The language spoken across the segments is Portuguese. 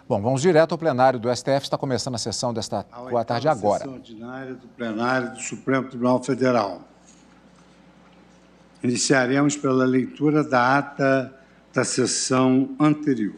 Bom, vamos direto ao plenário do STF. Está começando a sessão desta tarde agora. A sessão ordinária do plenário do Supremo Tribunal Federal. Iniciaremos pela leitura da ata da sessão anterior.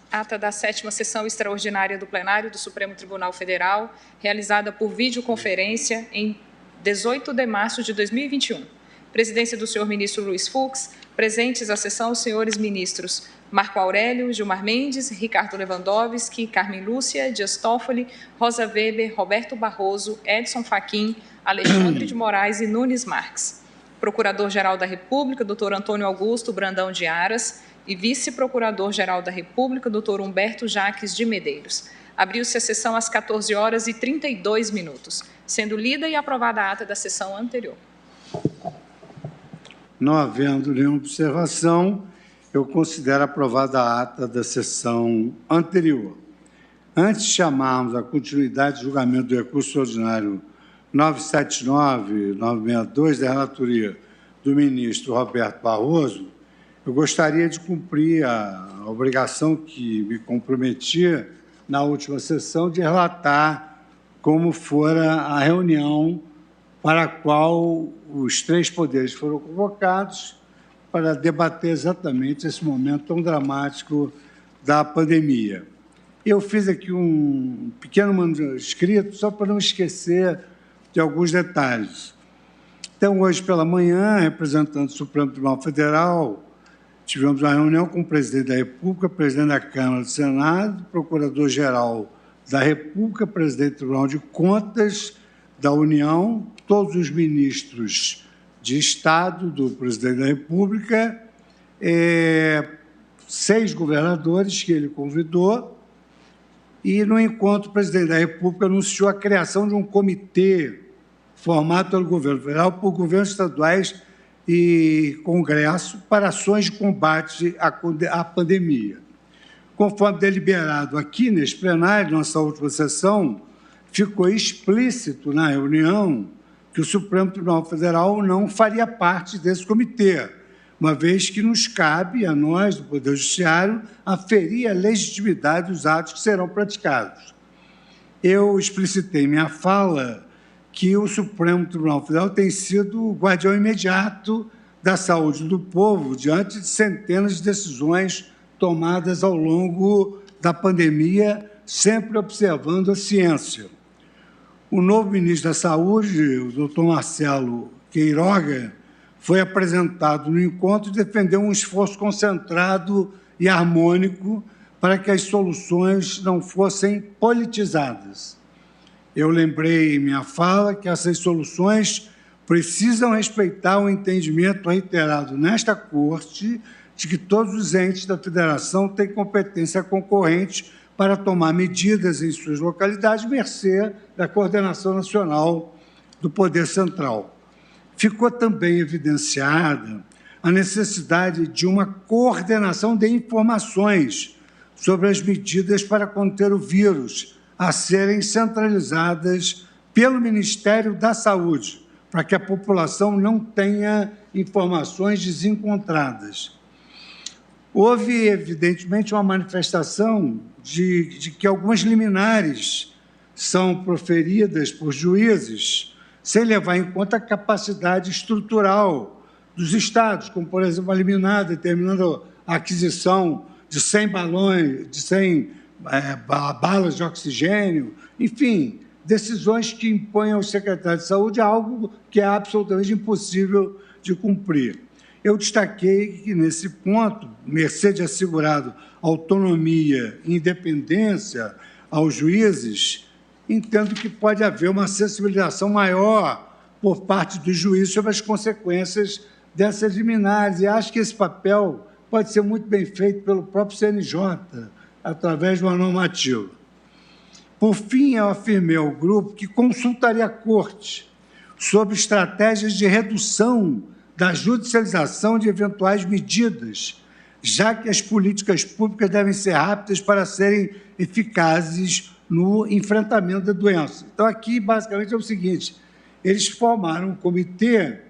Ata da 7ª sessão extraordinária do plenário do Supremo Tribunal Federal, realizada por videoconferência em 18 de março de 2021. Presidência do senhor ministro Luiz Fux. Presentes à sessão os senhores ministros Marco Aurélio, Gilmar Mendes, Ricardo Lewandowski, Carmen Lúcia, Dias Toffoli, Rosa Weber, Roberto Barroso, Edson Fachin, Alexandre de Moraes e Nunes Marques. Procurador-Geral da República, doutor Antônio Augusto Brandão de Aras, e Vice-Procurador-Geral da República, doutor Humberto Jaques de Medeiros. Abriu-se a sessão às 14h32, sendo lida e aprovada a ata da sessão anterior. Não havendo nenhuma observação, eu considero aprovada a ata da sessão anterior. Antes de chamarmos a continuidade de julgamento do recurso ordinário 979-962, da relatoria do ministro Roberto Barroso, eu gostaria de cumprir a obrigação que me comprometia na última sessão de relatar como fora a reunião para a qual os três poderes foram convocados para debater exatamente esse momento tão dramático da pandemia. Eu fiz aqui um pequeno manuscrito só para não esquecer de alguns detalhes. Então, hoje pela manhã, representante do Supremo Tribunal Federal, tivemos uma reunião com o presidente da República, presidente da Câmara do Senado, procurador-geral da República, presidente do Tribunal de Contas da União, todos os ministros de Estado do presidente da República, 6 governadores que ele convidou, e, no encontro, o presidente da República anunciou a criação de um comitê formado pelo governo federal, por governos estaduais e Congresso para ações de combate à pandemia. Conforme deliberado aqui neste plenário, nossa última sessão, ficou explícito na reunião que o Supremo Tribunal Federal não faria parte desse comitê, uma vez que nos cabe, a nós, do Poder Judiciário, aferir a legitimidade dos atos que serão praticados. Eu explicitei em minha fala que o Supremo Tribunal Federal tem sido o guardião imediato da saúde do povo diante de centenas de decisões tomadas ao longo da pandemia, sempre observando a ciência. O novo ministro da Saúde, o doutor Marcelo Queiroga, foi apresentado no encontro e defendeu um esforço concentrado e harmônico para que as soluções não fossem politizadas. Eu lembrei em minha fala que essas soluções precisam respeitar o entendimento reiterado nesta Corte de que todos os entes da Federação têm competência concorrente para tomar medidas em suas localidades, mercê da coordenação nacional do Poder Central. Ficou também evidenciada a necessidade de uma coordenação de informações sobre as medidas para conter o vírus, a serem centralizadas pelo Ministério da Saúde, para que a população não tenha informações desencontradas. Houve, evidentemente, uma manifestação de que algumas liminares são proferidas por juízes sem levar em conta a capacidade estrutural dos estados, como, por exemplo, a liminar determinando a aquisição de 100 balões, de 100 balas de oxigênio, enfim, decisões que impõem ao secretário de Saúde algo que é absolutamente impossível de cumprir. Eu destaquei que, nesse ponto, mercê de assegurado autonomia e independência aos juízes, entendo que pode haver uma sensibilização maior por parte dos juízes sobre as consequências dessas liminares, e acho que esse papel pode ser muito bem feito pelo próprio CNJ, através de uma normativa. Por fim, eu afirmei ao grupo que consultaria a Corte sobre estratégias de redução da judicialização de eventuais medidas, já que as políticas públicas devem ser rápidas para serem eficazes no enfrentamento da doença. Então, aqui, basicamente, é o seguinte, eles formaram um comitê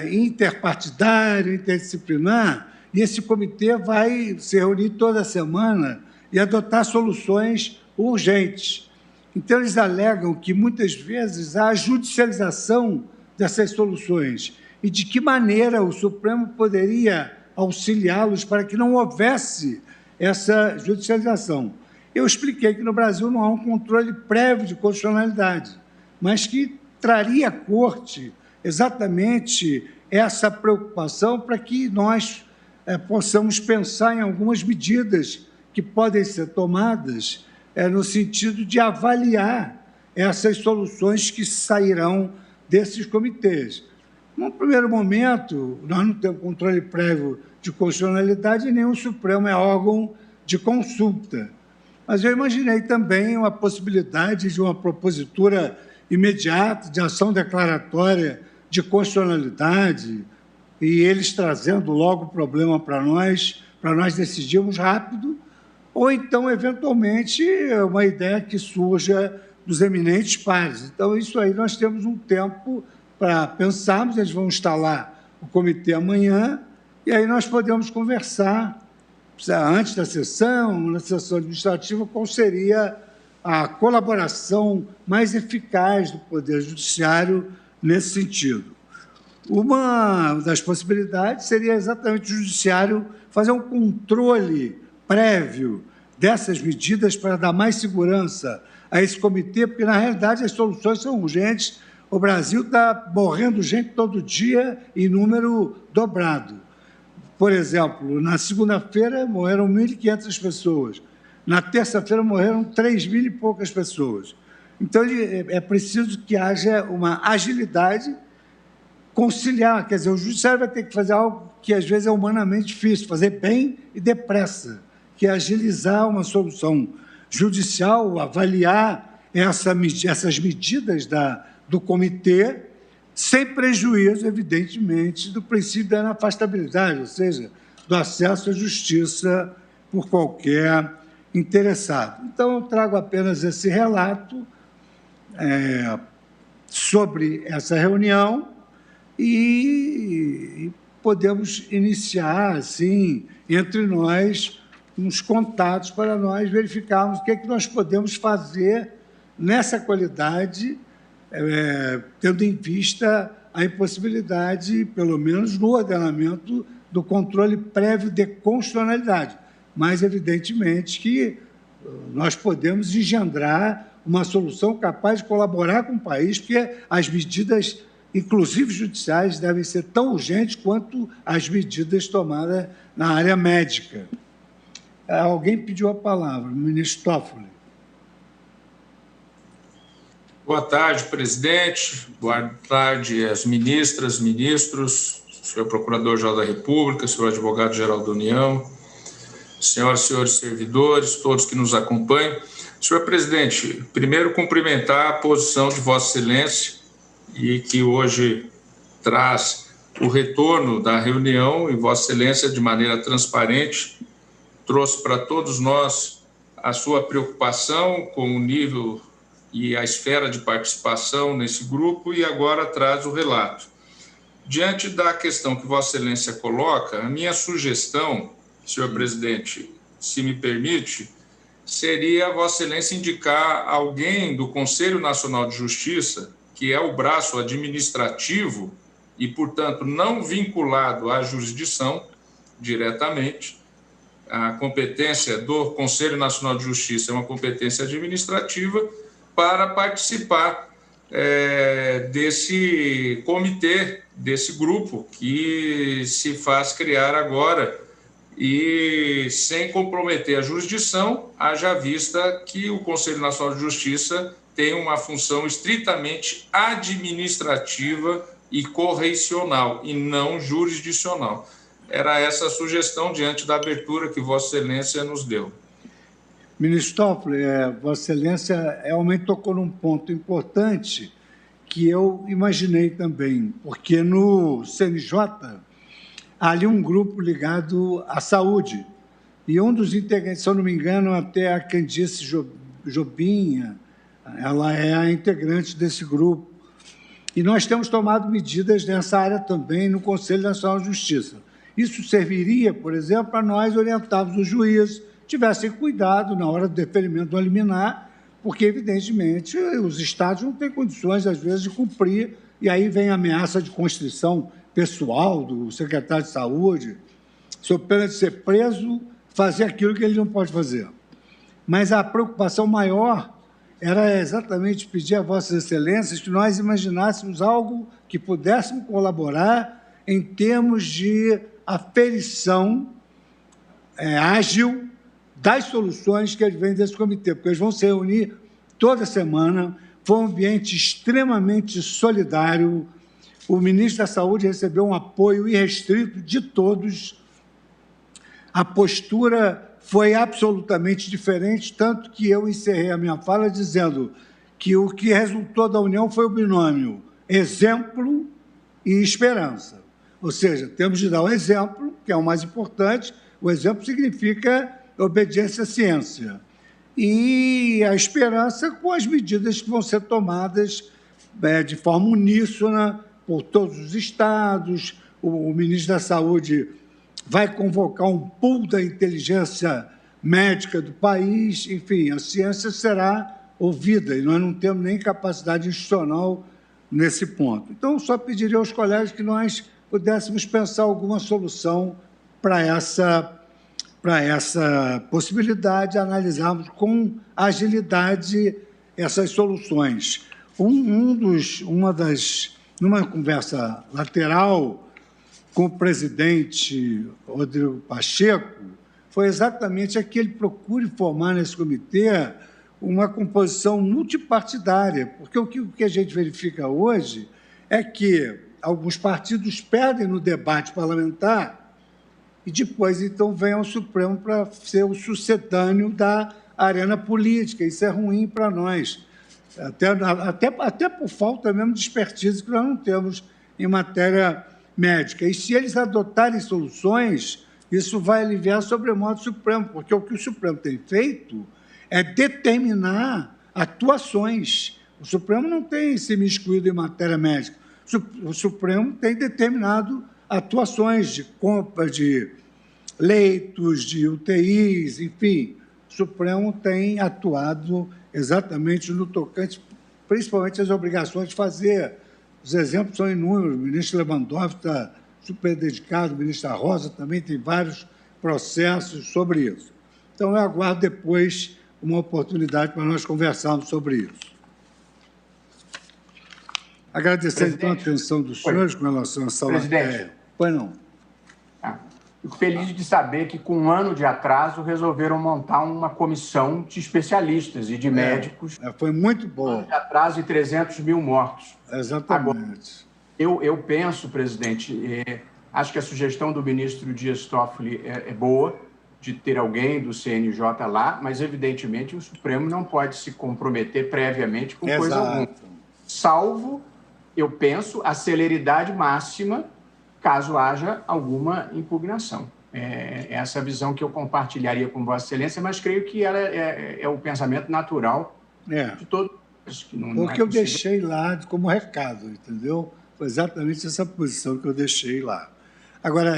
interpartidário, interdisciplinar, e esse comitê vai se reunir toda semana e adotar soluções urgentes. Então, eles alegam que, muitas vezes, há judicialização dessas soluções e de que maneira o Supremo poderia auxiliá-los para que não houvesse essa judicialização. Eu expliquei que no Brasil não há um controle prévio de constitucionalidade, mas que traria à Corte exatamente essa preocupação para que nós possamos pensar em algumas medidas que podem ser tomadas no sentido de avaliar essas soluções que sairão desses comitês. Num primeiro momento, nós não temos controle prévio de constitucionalidade e nem o Supremo é órgão de consulta. Mas eu imaginei também uma possibilidade de uma propositura imediata de ação declaratória de constitucionalidade e eles trazendo logo o problema para nós decidirmos rápido, ou então, eventualmente, uma ideia que surja dos eminentes pares. Então, isso aí nós temos um tempo para pensarmos, eles vão instalar o comitê amanhã, e aí nós podemos conversar, antes da sessão, na sessão administrativa, qual seria a colaboração mais eficaz do Poder Judiciário nesse sentido. Uma das possibilidades seria exatamente o Judiciário fazer um controle prévio dessas medidas para dar mais segurança a esse comitê, porque, na realidade, as soluções são urgentes. O Brasil está morrendo gente todo dia em número dobrado. Por exemplo, na segunda-feira morreram 1.500 pessoas, na terça-feira morreram 3.000 e poucas pessoas. Então, é preciso que haja uma agilidade, conciliar, quer dizer, o Judiciário vai ter que fazer algo que, às vezes, é humanamente difícil, fazer bem e depressa, que é agilizar uma solução judicial, avaliar essas medidas do comitê, sem prejuízo, evidentemente, do princípio da inafastabilidade, ou seja, do acesso à justiça por qualquer interessado. Então, eu trago apenas esse relato sobre essa reunião e podemos iniciar, assim, entre nós, uns contatos para nós verificarmos o que é que nós podemos fazer nessa qualidade, tendo em vista a impossibilidade, pelo menos no ordenamento, do controle prévio de constitucionalidade. Mas, evidentemente, que nós podemos engendrar uma solução capaz de colaborar com o país, porque as medidas, inclusive judiciais, devem ser tão urgentes quanto as medidas tomadas na área médica. Alguém pediu a palavra, o ministro Toffoli. Boa tarde, presidente. Boa tarde às ministras, ministros, senhor Procurador-Geral da República, senhor Advogado-Geral da União, senhoras e senhores servidores, todos que nos acompanham. Senhor presidente, primeiro cumprimentar a posição de Vossa Excelência e que hoje traz o retorno da reunião e Vossa Excelência, de maneira transparente, trouxe para todos nós a sua preocupação com o nível e a esfera de participação nesse grupo e agora traz o relato. Diante da questão que Vossa Excelência coloca, a minha sugestão, senhor presidente, se me permite, seria Vossa Excelência indicar alguém do Conselho Nacional de Justiça, que é o braço administrativo e, portanto, não vinculado à jurisdição diretamente. A competência do Conselho Nacional de Justiça é uma competência administrativa, para participar desse comitê, desse grupo que se faz criar agora e sem comprometer a jurisdição, haja vista que o Conselho Nacional de Justiça tem uma função estritamente administrativa e correicional e não jurisdicional. Era essa a sugestão diante da abertura que Vossa Excelência nos deu. Ministro Toffoli, Vossa Excelência realmente tocou num ponto importante que eu imaginei também, porque no CNJ há ali um grupo ligado à saúde, e um dos integrantes, se eu não me engano, até a Candice Jobinha, ela é a integrante desse grupo. E nós temos tomado medidas nessa área também no Conselho Nacional de Justiça. Isso serviria, por exemplo, para nós orientarmos os juízes, tivessem cuidado na hora do deferimento do liminar, porque, evidentemente, os estados não têm condições, às vezes, de cumprir, e aí vem a ameaça de constrição pessoal do secretário de Saúde, sob pena de ser preso, fazer aquilo que ele não pode fazer. Mas a preocupação maior era exatamente pedir a Vossas Excelências que nós imaginássemos algo que pudéssemos colaborar em termos de aferição ágil das soluções que advêm desse comitê, porque eles vão se reunir toda semana. Foi um ambiente extremamente solidário. O ministro da Saúde recebeu um apoio irrestrito de todos. A postura foi absolutamente diferente, tanto que eu encerrei a minha fala dizendo que o que resultou da união foi o binômio exemplo e esperança. Ou seja, temos de dar o exemplo, que é o mais importante. O exemplo significa obediência à ciência. E a esperança com as medidas que vão ser tomadas de forma uníssona por todos os estados. O ministro da Saúde vai convocar um pool da inteligência médica do país. Enfim, a ciência será ouvida e nós não temos nem capacidade institucional nesse ponto. Então, só pediria aos colegas que nós pudéssemos pensar alguma solução para essa possibilidade, analisarmos com agilidade essas soluções. Numa conversa lateral com o presidente Rodrigo Pacheco, foi exatamente que ele procure formar nesse comitê uma composição multipartidária, porque o que a gente verifica hoje é que alguns partidos perdem no debate parlamentar e depois, então, vem ao Supremo para ser o sucedâneo da arena política. Isso é ruim para nós, até por falta mesmo de expertise que nós não temos em matéria médica. E se eles adotarem soluções, isso vai aliviar sobremodo o Supremo, porque o que o Supremo tem feito é determinar atuações. O Supremo não tem se imiscuído em matéria médica. O Supremo tem determinado atuações de compra de leitos, de UTIs, enfim. O Supremo tem atuado exatamente no tocante, principalmente as obrigações de fazer. Os exemplos são inúmeros. O ministro Lewandowski está super dedicado, o ministro Rosa também tem vários processos sobre isso. Então, eu aguardo depois uma oportunidade para nós conversarmos sobre isso. Agradecendo, então, a atenção dos senhores com relação a essa matéria. Pois não. Fico feliz de saber que, com um ano de atraso, resolveram montar uma comissão de especialistas e de médicos. Foi muito bom. Um ano de atraso e 300 mil mortos. Exatamente. Agora, eu penso, presidente, acho que a sugestão do ministro Dias Toffoli é boa, de ter alguém do CNJ lá, mas, evidentemente, o Supremo não pode se comprometer previamente com coisa alguma. Salvo, eu penso, a celeridade máxima caso haja alguma impugnação. É essa visão que eu compartilharia com Vossa Excelência, mas creio que ela é o pensamento natural de todos. Porque eu deixei lá como recado, entendeu? Foi exatamente essa posição que eu deixei lá. Agora,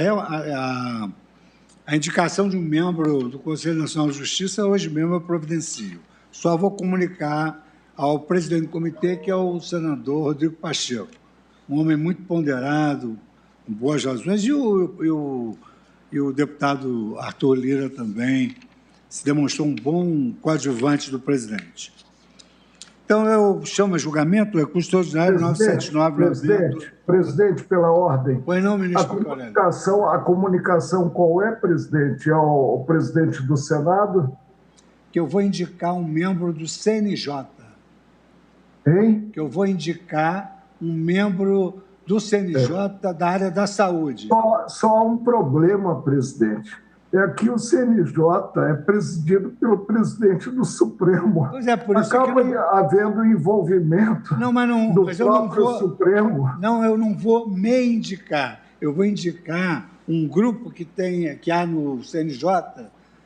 a indicação de um membro do Conselho Nacional de Justiça, hoje mesmo eu providencio. Só vou comunicar ao presidente do comitê, que é o senador Rodrigo Pacheco, um homem muito ponderado, com boas razões, e o deputado Arthur Lira também se demonstrou um bom coadjuvante do presidente. Então, eu chamo a julgamento o recurso extraordinário 979. Presidente, pela ordem. Pois não, ministro a comunicação qual é, presidente? Ao presidente do Senado? Que eu vou indicar um membro do CNJ. Hein? Que eu vou indicar um membro do CNJ da área da saúde. Só há um problema, presidente. É que o CNJ é presidido pelo presidente do Supremo. Pois é, por isso acaba havendo envolvimento do próprio Supremo. Não, eu não vou me indicar. Eu vou indicar um grupo que há no CNJ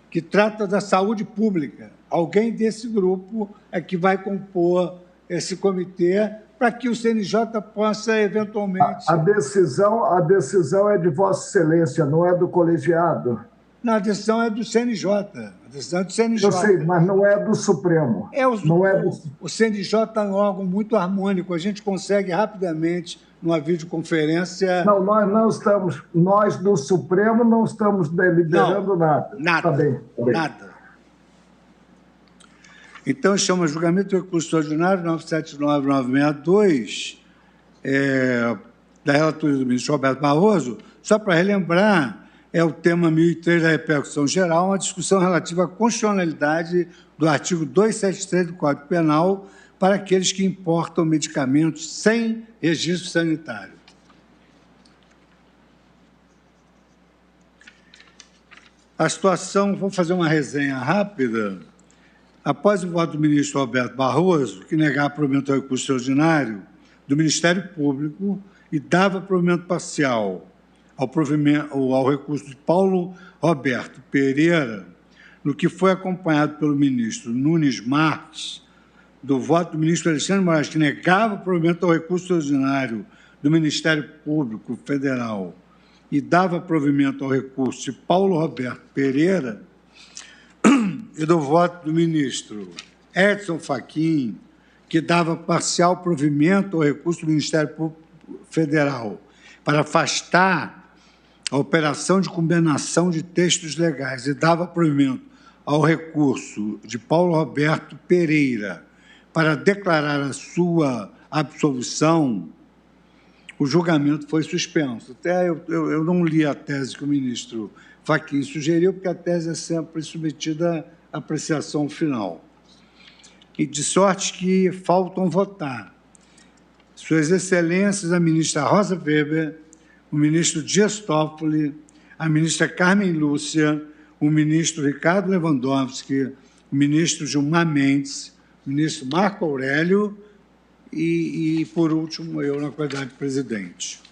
que trata da saúde pública. Alguém desse grupo é que vai compor esse comitê para que o CNJ possa, eventualmente... A decisão é de Vossa Excelência, não é do colegiado? Não, a decisão é do CNJ. A decisão é do CNJ. Eu sei, mas não é do Supremo. O CNJ é um órgão muito harmônico. A gente consegue rapidamente, numa videoconferência... Não, nós do Supremo não estamos deliberando nada. Nada. Tá bem. Nada. Então, chama julgamento do recurso ordinário 979-962, da relatoria do ministro Roberto Barroso, só para relembrar, é o tema 1003 da repercussão geral, uma discussão relativa à constitucionalidade do artigo 273 do Código Penal para aqueles que importam medicamentos sem registro sanitário. A situação, vou fazer uma resenha rápida. Após o voto do ministro Roberto Barroso, que negava provimento ao recurso extraordinário do Ministério Público e dava provimento parcial ao recurso de Paulo Roberto Pereira, no que foi acompanhado pelo ministro Nunes Marques, do voto do ministro Alexandre Moraes, que negava provimento ao recurso extraordinário do Ministério Público Federal e dava provimento ao recurso de Paulo Roberto Pereira, e do voto do ministro Edson Fachin, que dava parcial provimento ao recurso do Ministério Público Federal para afastar a operação de condenação de textos legais e dava provimento ao recurso de Paulo Roberto Pereira para declarar a sua absolvição, o julgamento foi suspenso. Até eu não li a tese que o ministro Fachin sugeriu, porque a tese é sempre submetida à apreciação final. E de sorte que faltam votar Suas Excelências, a ministra Rosa Weber, o ministro Dias Toffoli, a ministra Carmen Lúcia, o ministro Ricardo Lewandowski, o ministro Gilmar Mendes, o ministro Marco Aurélio e, por último, eu, na qualidade de presidente.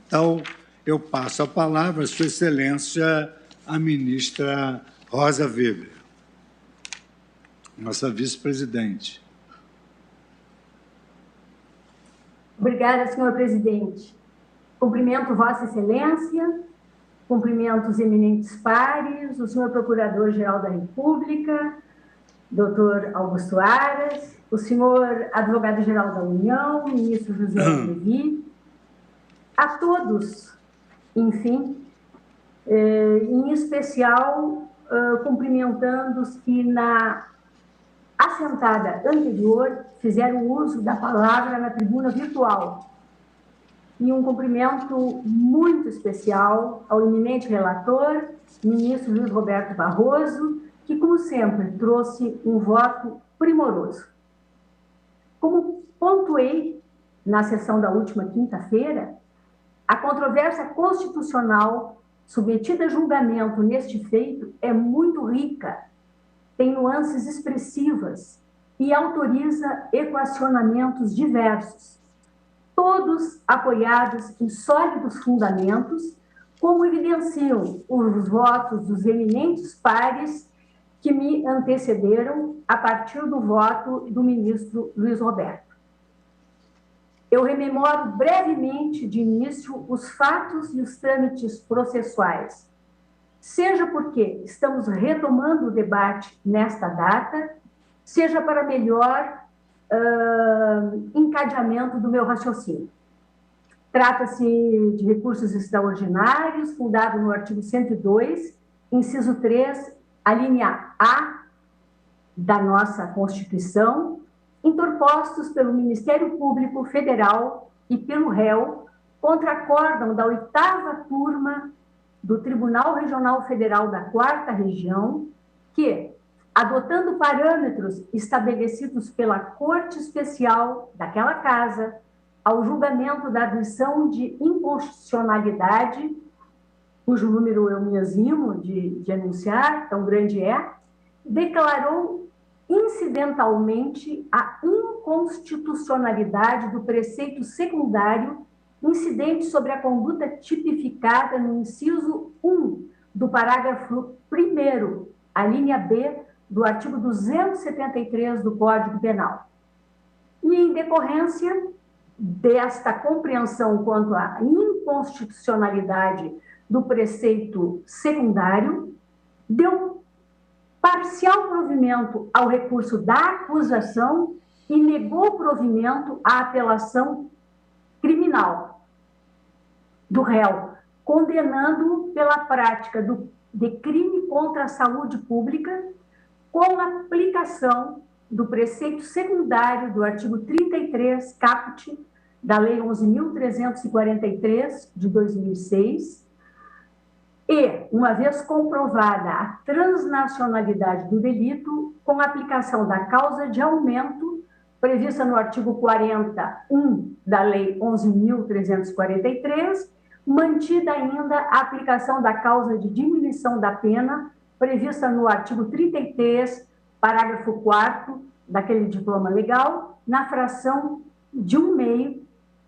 Então, eu passo a palavra à Sua Excelência, a ministra Rosa Weber, nossa vice-presidente. Obrigada, senhor presidente. Cumprimento Vossa Excelência, cumprimento os eminentes pares, o senhor Procurador-Geral da República, doutor Augusto Aras, o senhor Advogado-Geral da União, ministro José Levi, a todos, enfim, em especial cumprimentando os que na assentada anterior fizeram uso da palavra na tribuna virtual. E um cumprimento muito especial ao eminente relator, ministro Luiz Roberto Barroso, que, como sempre, trouxe um voto primoroso. Como pontuei na sessão da última quinta-feira, a controvérsia constitucional submetida a julgamento neste feito é muito rica, tem nuances expressivas e autoriza equacionamentos diversos, todos apoiados em sólidos fundamentos, como evidenciam os votos dos eminentes pares que me antecederam a partir do voto do ministro Luiz Roberto. Eu rememoro brevemente, de início, os fatos e os trâmites processuais, seja porque estamos retomando o debate nesta data, seja para melhor encadeamento do meu raciocínio. Trata-se de recursos extraordinários, fundado no artigo 102, inciso 3, a linha A da nossa Constituição, interpostos pelo Ministério Público Federal e pelo réu contra acórdão da 8ª turma do Tribunal Regional Federal da 4ª Região, que, adotando parâmetros estabelecidos pela Corte Especial daquela casa, ao julgamento da admissão de inconstitucionalidade, cujo número eu me eximo de anunciar, tão grande é, declarou incidentalmente a inconstitucionalidade do preceito secundário incidente sobre a conduta tipificada no inciso 1 do parágrafo 1º, a linha B, do artigo 273 do Código Penal. E, em decorrência desta compreensão quanto à inconstitucionalidade do preceito secundário, deu parcial provimento ao recurso da acusação e negou provimento à apelação criminal do réu, condenando-o pela prática de crime contra a saúde pública, com aplicação do preceito secundário do artigo 33, caput, da Lei 11.343, de 2006, e, uma vez comprovada a transnacionalidade do delito, com a aplicação da causa de aumento prevista no artigo 41 da Lei 11.343, mantida ainda a aplicação da causa de diminuição da pena prevista no artigo 33, parágrafo 4º daquele diploma legal, na fração de 1/2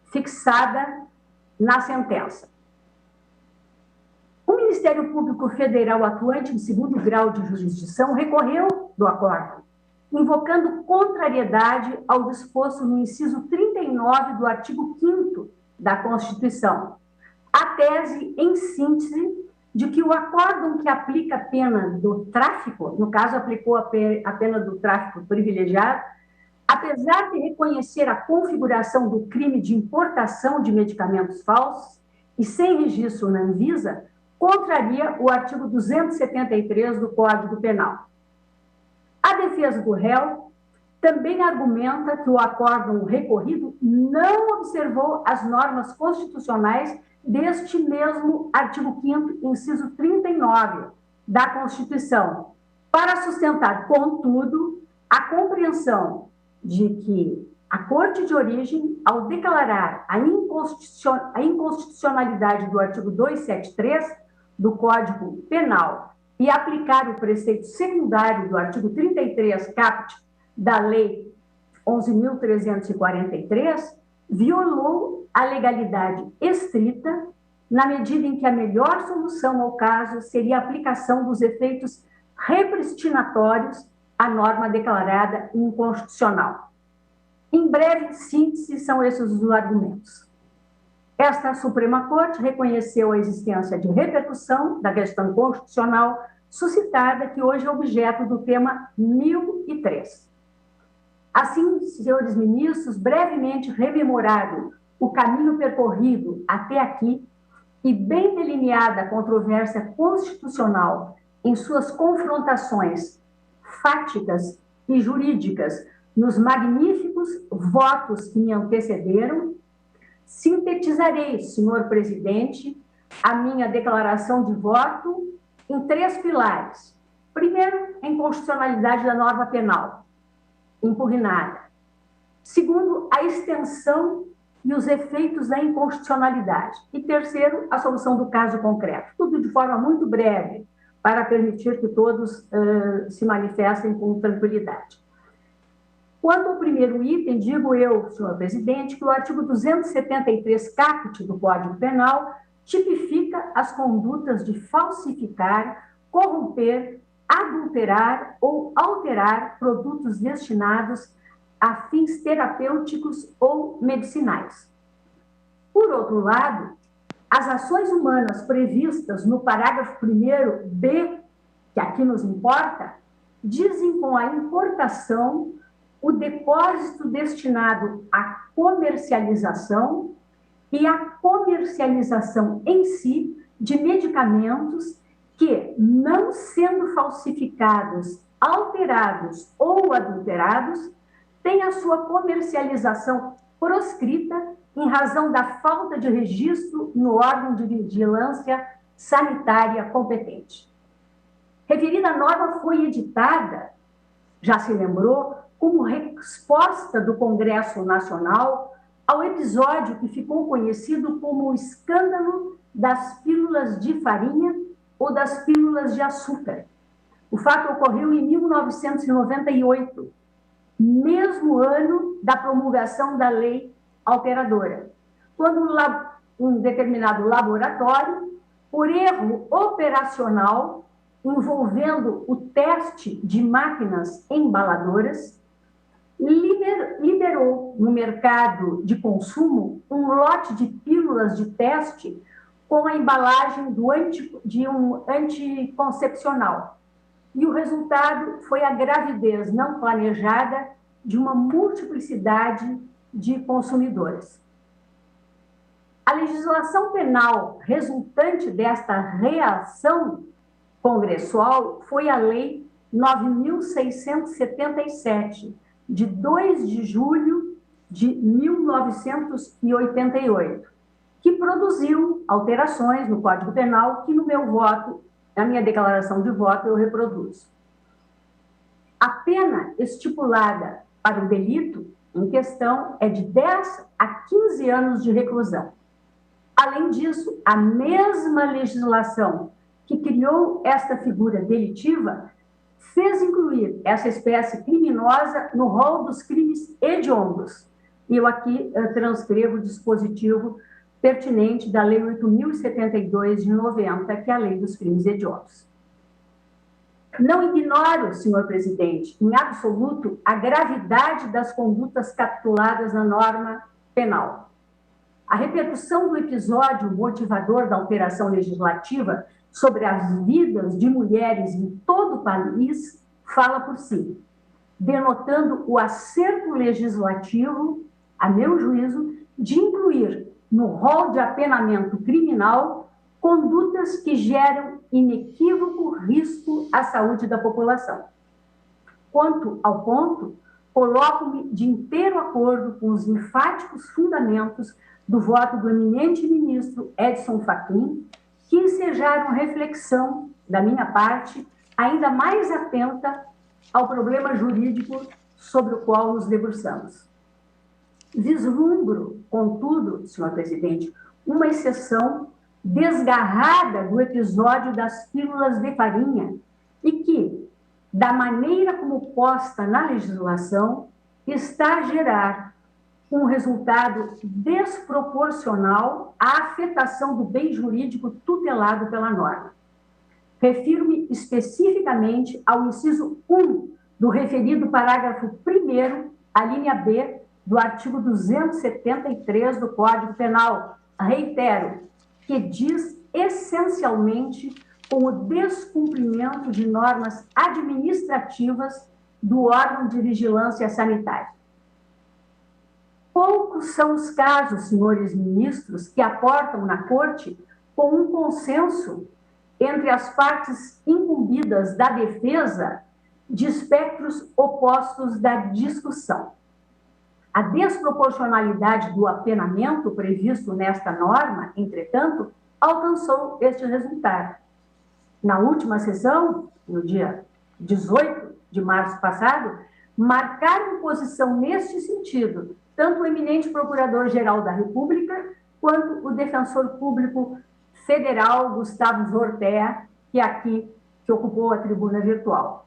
fixada na sentença. O Ministério Público Federal atuante em segundo grau de jurisdição recorreu do acórdão, invocando contrariedade ao disposto no inciso 39 do artigo 5º da Constituição, a tese, em síntese, de que o acórdão que aplica a pena do tráfico, no caso aplicou a pena do tráfico privilegiado, apesar de reconhecer a configuração do crime de importação de medicamentos falsos e sem registro na Anvisa, contraria o artigo 273 do Código Penal. A defesa do réu também argumenta que o acórdão recorrido não observou as normas constitucionais deste mesmo artigo 5º, inciso 39 da Constituição, para sustentar, contudo, a compreensão de que a Corte de Origem, ao declarar a inconstitucionalidade do artigo 273 do Código Penal e aplicar o preceito secundário do artigo 33, caput, da Lei 11.343, violou a legalidade estrita, na medida em que a melhor solução ao caso seria a aplicação dos efeitos repristinatórios à norma declarada inconstitucional. Em breve síntese, são esses os argumentos. Esta Suprema Corte reconheceu a existência de repercussão da questão constitucional suscitada, que hoje é objeto do tema 1003. Assim, senhores ministros, brevemente rememorado o caminho percorrido até aqui e bem delineada a controvérsia constitucional em suas confrontações fáticas e jurídicas nos magníficos votos que me antecederam, sintetizarei, senhor presidente, a minha declaração de voto em 3 pilares. Primeiro, a inconstitucionalidade da norma penal, impugnada. Segundo, a extensão e os efeitos da inconstitucionalidade. E terceiro, a solução do caso concreto. Tudo de forma muito breve, para permitir que todos se manifestem com tranquilidade. Quanto ao primeiro item, digo eu, senhor presidente, que o artigo 273 caput do Código Penal tipifica as condutas de falsificar, corromper, adulterar ou alterar produtos destinados a fins terapêuticos ou medicinais. Por outro lado, as ações humanas previstas no parágrafo 1º-B, que aqui nos importa, dizem com a importação o depósito destinado à comercialização e a comercialização em si de medicamentos que, não sendo falsificados, alterados ou adulterados, têm a sua comercialização proscrita em razão da falta de registro no órgão de vigilância sanitária competente. Referida norma foi editada, já se lembrou, como resposta do Congresso Nacional ao episódio que ficou conhecido como o escândalo das pílulas de farinha ou das pílulas de açúcar. O fato ocorreu em 1998, mesmo ano da promulgação da lei alteradora, quando um determinado laboratório, por erro operacional envolvendo o teste de máquinas embaladoras, liberou no mercado de consumo um lote de pílulas de teste com a embalagem de um anticoncepcional. E o resultado foi a gravidez não planejada de uma multiplicidade de consumidores. A legislação penal resultante desta reação congressual foi a Lei 9.677, de 2 de julho de 1988, que produziu alterações no Código Penal que no meu voto, na minha declaração de voto, eu reproduzo. A pena estipulada para o delito em questão é de 10 a 15 anos de reclusão. Além disso, a mesma legislação que criou esta figura delitiva fez incluir essa espécie criminosa no rol dos crimes hediondos. E eu aqui transcrevo o dispositivo pertinente da Lei 8.072 de 90, que é a Lei dos Crimes Hediondos. Não ignoro, senhor presidente, em absoluto, a gravidade das condutas capituladas na norma penal. A repercussão do episódio motivador da alteração legislativa sobre as vidas de mulheres em todo o país fala por si, denotando o acerto legislativo, a meu juízo, de incluir no rol de apenamento criminal condutas que geram inequívoco risco à saúde da população. Quanto ao ponto, coloco-me de inteiro acordo com os enfáticos fundamentos do voto do eminente ministro Edson Fachin, que ensejaram reflexão, da minha parte, ainda mais atenta ao problema jurídico sobre o qual nos debruçamos. Vislumbro, contudo, senhor presidente, uma exceção desgarrada do episódio das pílulas de farinha e que, da maneira como posta na legislação, está a gerar um resultado desproporcional à afetação do bem jurídico tutelado pela norma. Refiro-me especificamente ao inciso 1 do referido parágrafo 1º, a linha B, do artigo 273 do Código Penal, reitero, que diz essencialmente com o descumprimento de normas administrativas do órgão de vigilância sanitária. Poucos são os casos, senhores ministros, que aportam na Corte com um consenso entre as partes incumbidas da defesa de espectros opostos da discussão. A desproporcionalidade do apenamento previsto nesta norma, entretanto, alcançou este resultado. Na última sessão, no dia 18 de março passado, marcaram posição neste sentido tanto o eminente Procurador-Geral da República quanto o Defensor Público Federal, Gustavo Zortea, que ocupou a tribuna virtual.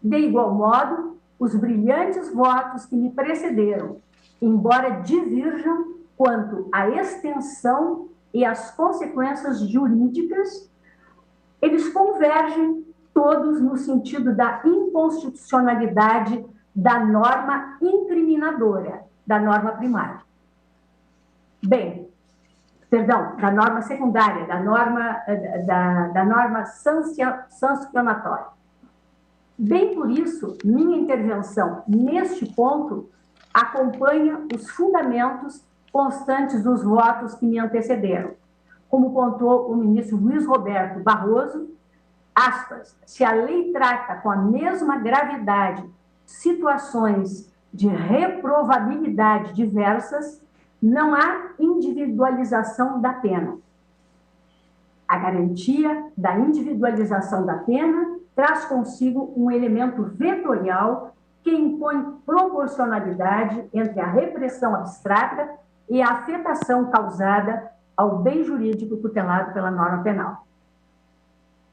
De igual modo, os brilhantes votos que me precederam, embora divirjam quanto à extensão e às consequências jurídicas, eles convergem todos no sentido da inconstitucionalidade da norma incriminadora, da norma primária. Da norma secundária, da norma sancionatória. Bem por isso, minha intervenção neste ponto acompanha os fundamentos constantes dos votos que me antecederam. Como pontuou o ministro Luiz Roberto Barroso, aspas, se a lei trata com a mesma gravidade situações de reprovabilidade diversas, não há individualização da pena. A garantia da individualização da pena traz consigo um elemento vetorial que impõe proporcionalidade entre a repressão abstrata e a afetação causada ao bem jurídico tutelado pela norma penal.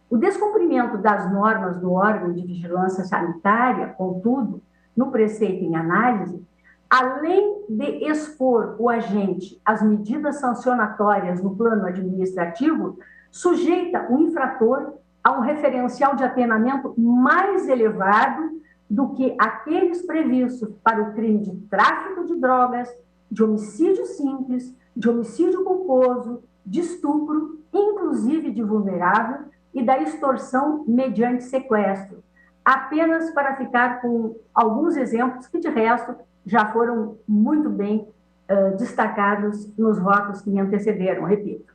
O descumprimento das normas do órgão de vigilância sanitária, contudo, no preceito em análise, além de expor o agente às medidas sancionatórias no plano administrativo, sujeita o infrator a um referencial de apenamento mais elevado do que aqueles previstos para o crime de tráfico de drogas, de homicídio simples, de homicídio culposo, de estupro, inclusive de vulnerável, e da extorsão mediante sequestro. Apenas para ficar com alguns exemplos que, de resto, já foram muito bem destacados nos votos que me antecederam, repito.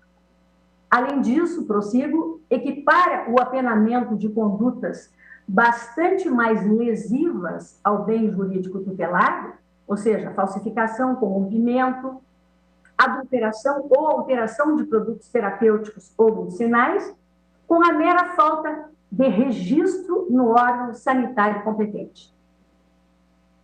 Além disso, prossigo, equipara o apenamento de condutas bastante mais lesivas ao bem jurídico tutelado, ou seja, falsificação, corrompimento, adulteração ou alteração de produtos terapêuticos ou medicinais, com a mera falta de registro no órgão sanitário competente.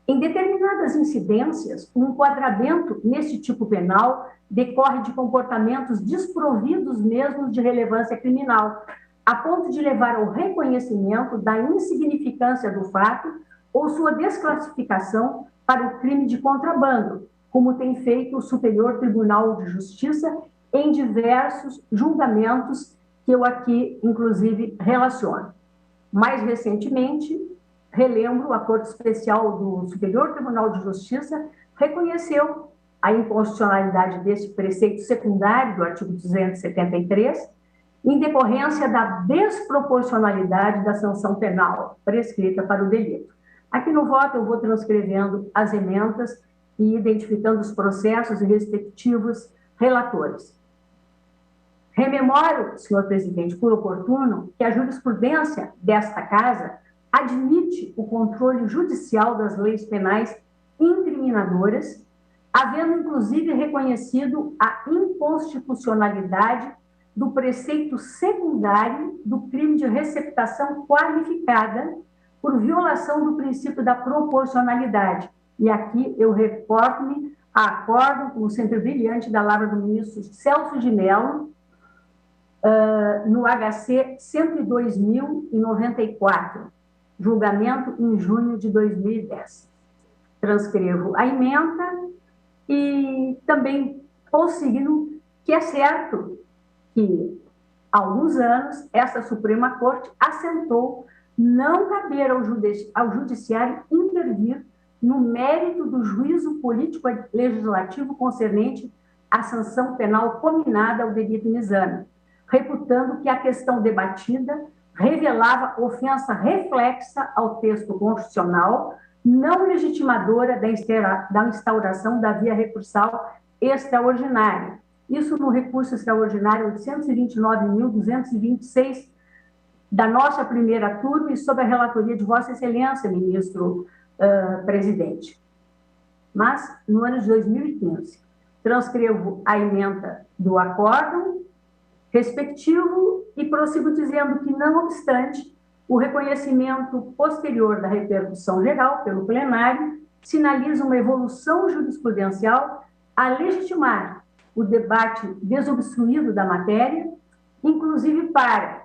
Em determinadas incidências, o enquadramento nesse tipo penal decorre de comportamentos desprovidos mesmo de relevância criminal, a ponto de levar ao reconhecimento da insignificância do fato ou sua desclassificação para o crime de contrabando, como tem feito o Superior Tribunal de Justiça em diversos julgamentos que eu aqui, inclusive, relaciono. Mais recentemente, relembro, a Corte Especial do Superior Tribunal de Justiça reconheceu a inconstitucionalidade deste preceito secundário do artigo 273, em decorrência da desproporcionalidade da sanção penal prescrita para o delito. Aqui no voto eu vou transcrevendo as emendas e identificando os processos e respectivos relatores. Rememoro, senhor presidente, por oportuno, que a jurisprudência desta Casa admite o controle judicial das leis penais incriminadoras, havendo inclusive reconhecido a inconstitucionalidade do preceito secundário do crime de receptação qualificada por violação do princípio da proporcionalidade. E aqui eu reporto-me a acordo com o sempre brilhante da lavra do ministro Celso de Mello, no HC 102.094, julgamento em junho de 2010. Transcrevo a emenda e também consigno que é certo que, há alguns anos, essa Suprema Corte assentou não caber ao Judiciário intervir no mérito do juízo político-legislativo concernente à sanção penal cominada ao delito em exame, reputando que a questão debatida revelava ofensa reflexa ao texto constitucional, não legitimadora da instauração da via recursal extraordinária. Isso no recurso extraordinário 829.226 da nossa primeira turma e sob a relatoria de Vossa Excelência, ministro presidente. Mas, no ano de 2015, transcrevo a emenda do acórdão respectivo e prossigo dizendo que, não obstante, o reconhecimento posterior da repercussão geral pelo plenário sinaliza uma evolução jurisprudencial a legitimar o debate desobstruído da matéria, inclusive para,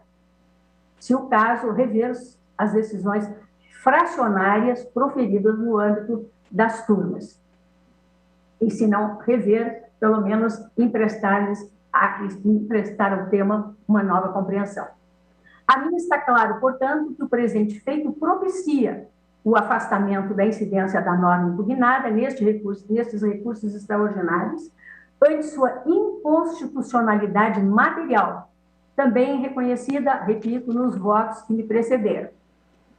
se o caso, rever as decisões fracionárias proferidas no âmbito das turmas. E, se não rever, pelo menos emprestar ao tema uma nova compreensão. A mim está claro, portanto, que o presente feito propicia o afastamento da incidência da norma impugnada nestes recursos extraordinários, ante sua inconstitucionalidade material, também reconhecida, repito, nos votos que me precederam.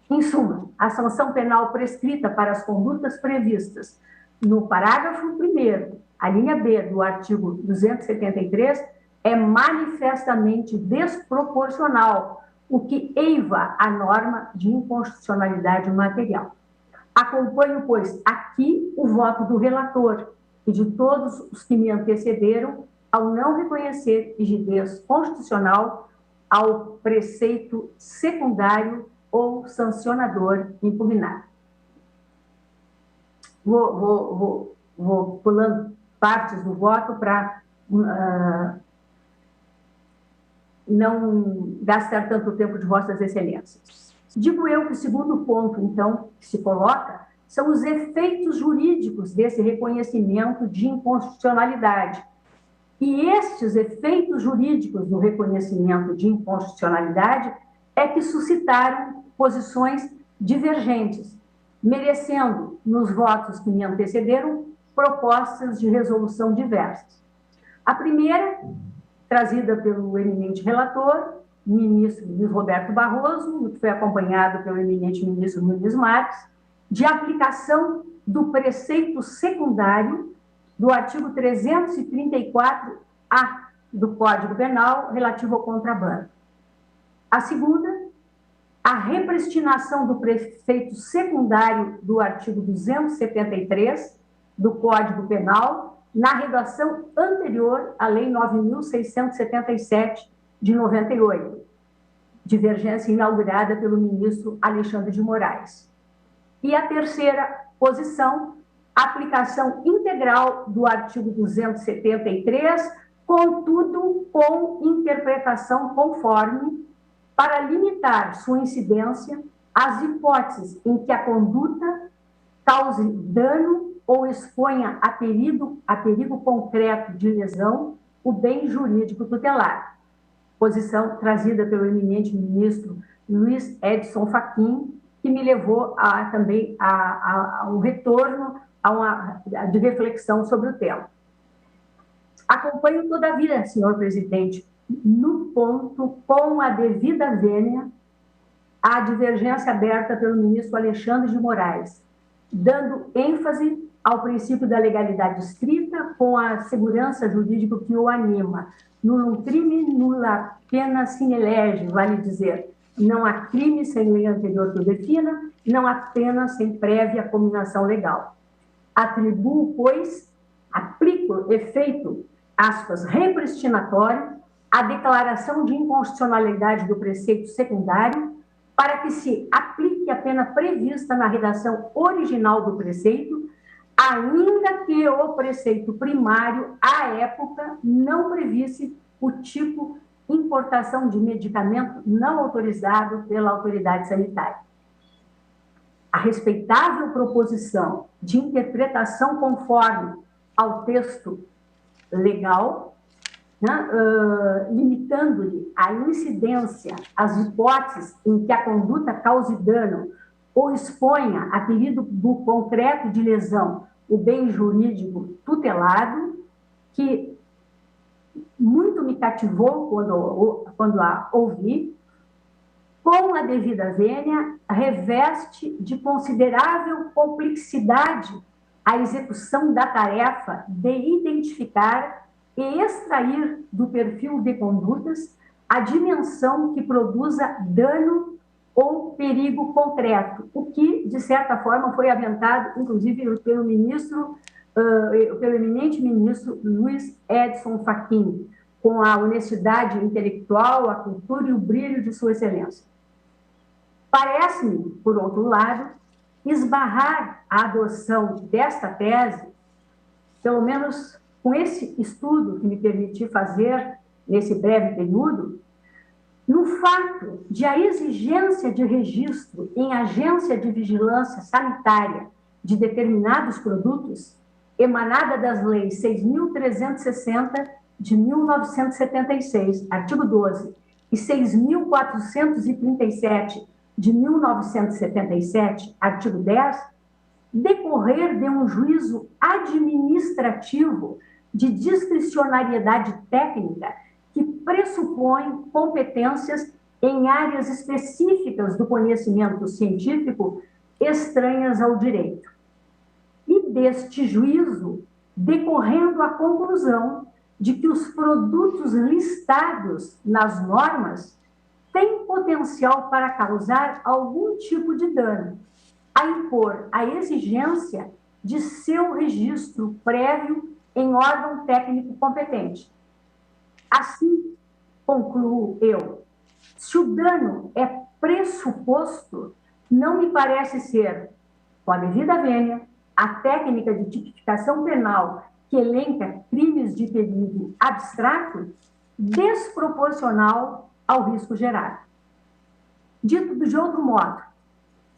Em suma, a sanção penal prescrita para as condutas previstas no parágrafo 1º, a linha B do artigo 273, é manifestamente desproporcional, o que eiva a norma de inconstitucionalidade material. Acompanho, pois, aqui o voto do relator e de todos os que me antecederam ao não reconhecer rigidez constitucional ao preceito secundário ou sancionador impugnado. Vou pulando partes do voto para não gastar tanto tempo de Vossas Excelências. Digo eu que o segundo ponto, então, que se coloca, são os efeitos jurídicos desse reconhecimento de inconstitucionalidade. E estes efeitos jurídicos do reconhecimento de inconstitucionalidade é que suscitaram posições divergentes, merecendo, nos votos que me antecederam, propostas de resolução diversas. A primeira, trazida pelo eminente relator, ministro Luiz Roberto Barroso, que foi acompanhado pelo eminente ministro Nunes Marques, de aplicação do preceito secundário do artigo 334-A do Código Penal relativo ao contrabando. A segunda, a repristinação do preceito secundário do artigo 273 do Código Penal na redação anterior à Lei 9.677 de 98, divergência inaugurada pelo ministro Alexandre de Moraes. E a terceira posição, aplicação integral do artigo 273, contudo com interpretação conforme, para limitar sua incidência às hipóteses em que a conduta cause dano ou exponha a perigo concreto de lesão o bem jurídico tutelar. Posição trazida pelo eminente ministro Luiz Edson Fachin, que me levou também a um retorno de reflexão sobre o tema. Acompanho, todavia, senhor presidente, no ponto, com a devida vênia, a divergência aberta pelo ministro Alexandre de Moraes, dando ênfase ao princípio da legalidade estrita com a segurança jurídica que o anima. Nullum crime, nulla pena sine lege, vale dizer. Não há crime sem lei anterior que o defina, não há pena sem prévia cominação legal. Atribuo, pois, aplico efeito, aspas, repristinatório, a declaração de inconstitucionalidade do preceito secundário para que se aplique a pena prevista na redação original do preceito, ainda que o preceito primário, à época, não previsse o tipo importação de medicamento não autorizado pela autoridade sanitária. A respeitável proposição de interpretação conforme ao texto legal, né, limitando-lhe a incidência às hipóteses em que a conduta cause dano ou exponha a perigo concreto de lesão o bem jurídico tutelado, que muito me cativou quando a ouvi, com a devida vênia, reveste de considerável complexidade a execução da tarefa de identificar e extrair do perfil de condutas a dimensão que produza dano ou perigo concreto, o que, de certa forma, foi aventado, inclusive, pelo eminente ministro Luiz Edson Fachin, com a honestidade intelectual, a cultura e o brilho de sua excelência. Parece-me, por outro lado, esbarrar a adoção desta tese, pelo menos com esse estudo que me permiti fazer nesse breve período, no fato de a exigência de registro em agência de vigilância sanitária de determinados produtos, emanada das leis 6.360 de 1976, artigo 12, e 6.437 de 1977, artigo 10, decorrer de um juízo administrativo de discricionariedade técnica que pressupõe competências em áreas específicas do conhecimento científico estranhas ao direito. E deste juízo, decorrendo a conclusão de que os produtos listados nas normas têm potencial para causar algum tipo de dano, a impor a exigência de seu registro prévio em órgão técnico competente. Assim, concluo eu, se o dano é pressuposto, não me parece ser, com a devida vênia, a técnica de tipificação penal que elenca crimes de perigo abstrato desproporcional ao risco gerado. Dito de outro modo,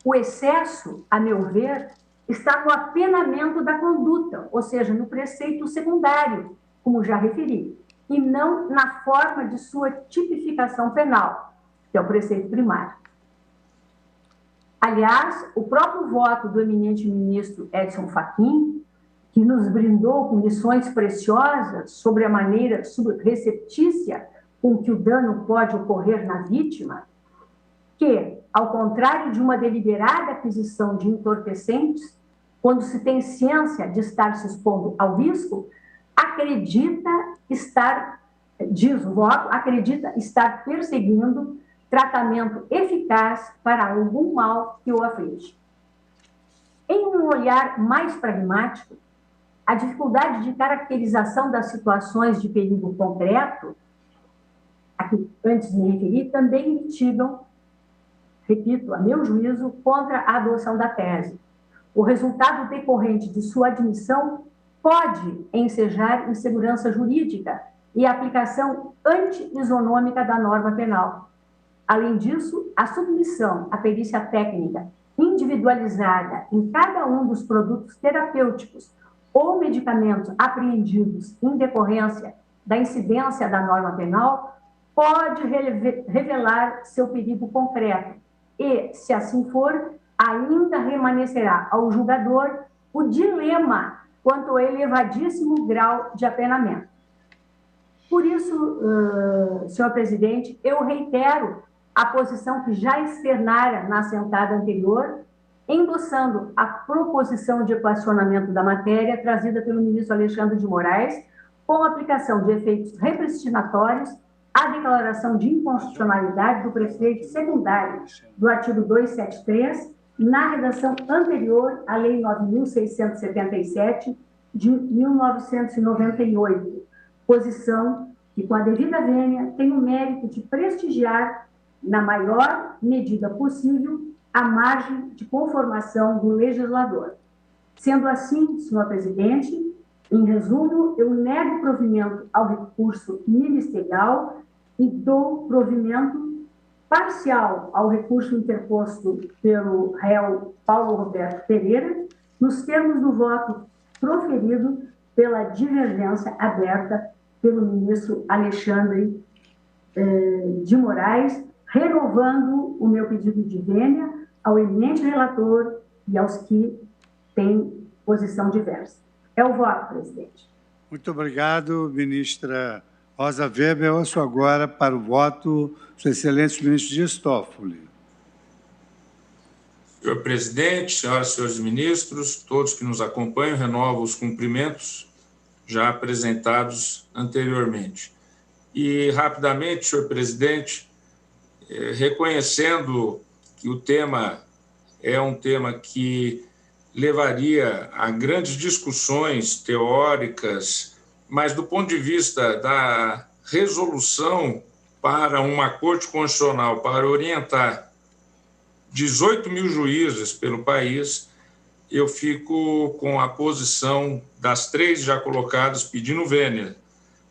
o excesso, a meu ver, está no apenamento da conduta, ou seja, no preceito secundário, como já referi, e não na forma de sua tipificação penal, que é o preceito primário. Aliás, o próprio voto do eminente ministro Edson Fachin, que nos brindou com lições preciosas sobre a maneira subreceptícia com que o dano pode ocorrer na vítima, que, ao contrário de uma deliberada aquisição de entorpecentes, quando se tem ciência de estar se expondo ao risco, diz o voto, acredita estar perseguindo tratamento eficaz para algum mal que o aflige. Em um olhar mais pragmático, a dificuldade de caracterização das situações de perigo concreto, a que antes me referi, também mitigam, repito, a meu juízo, contra a adoção da tese. O resultado decorrente de sua admissão pode ensejar insegurança jurídica e aplicação anti-isonômica da norma penal. Além disso, a submissão à perícia técnica individualizada em cada um dos produtos terapêuticos ou medicamentos apreendidos em decorrência da incidência da norma penal pode revelar seu perigo concreto e, se assim for, ainda remanescerá ao julgador o dilema quanto ao elevadíssimo grau de apenamento. Por isso, senhor presidente, eu reitero a posição que já externara na assentada anterior, endossando a proposição de equacionamento da matéria trazida pelo ministro Alexandre de Moraes, com aplicação de efeitos repristinatórios à declaração de inconstitucionalidade do preceito secundário do artigo 273, na redação anterior à Lei 9.677, de 1998, posição que, com a devida vênia, tem o mérito de prestigiar, na maior medida possível, a margem de conformação do legislador. Sendo assim, senhor presidente, em resumo, eu nego provimento ao recurso ministerial e dou provimento parcial ao recurso interposto pelo réu Paulo Roberto Pereira, nos termos do voto proferido pela divergência aberta pelo ministro Alexandre de Moraes, renovando o meu pedido de vênia ao eminente relator e aos que têm posição diversa. É o voto, presidente. Muito obrigado, ministra Rosa Weber. Eu ouço agora para o voto Sua Excelência o ministro Dias Toffoli. Senhor presidente, senhoras e senhores ministros, todos que nos acompanham, renovo os cumprimentos já apresentados anteriormente. E, rapidamente, senhor presidente, reconhecendo que o tema é um tema que levaria a grandes discussões teóricas, mas do ponto de vista da resolução para uma Corte Constitucional para orientar 18 mil juízes pelo país, eu fico com a posição das três já colocadas, pedindo vênia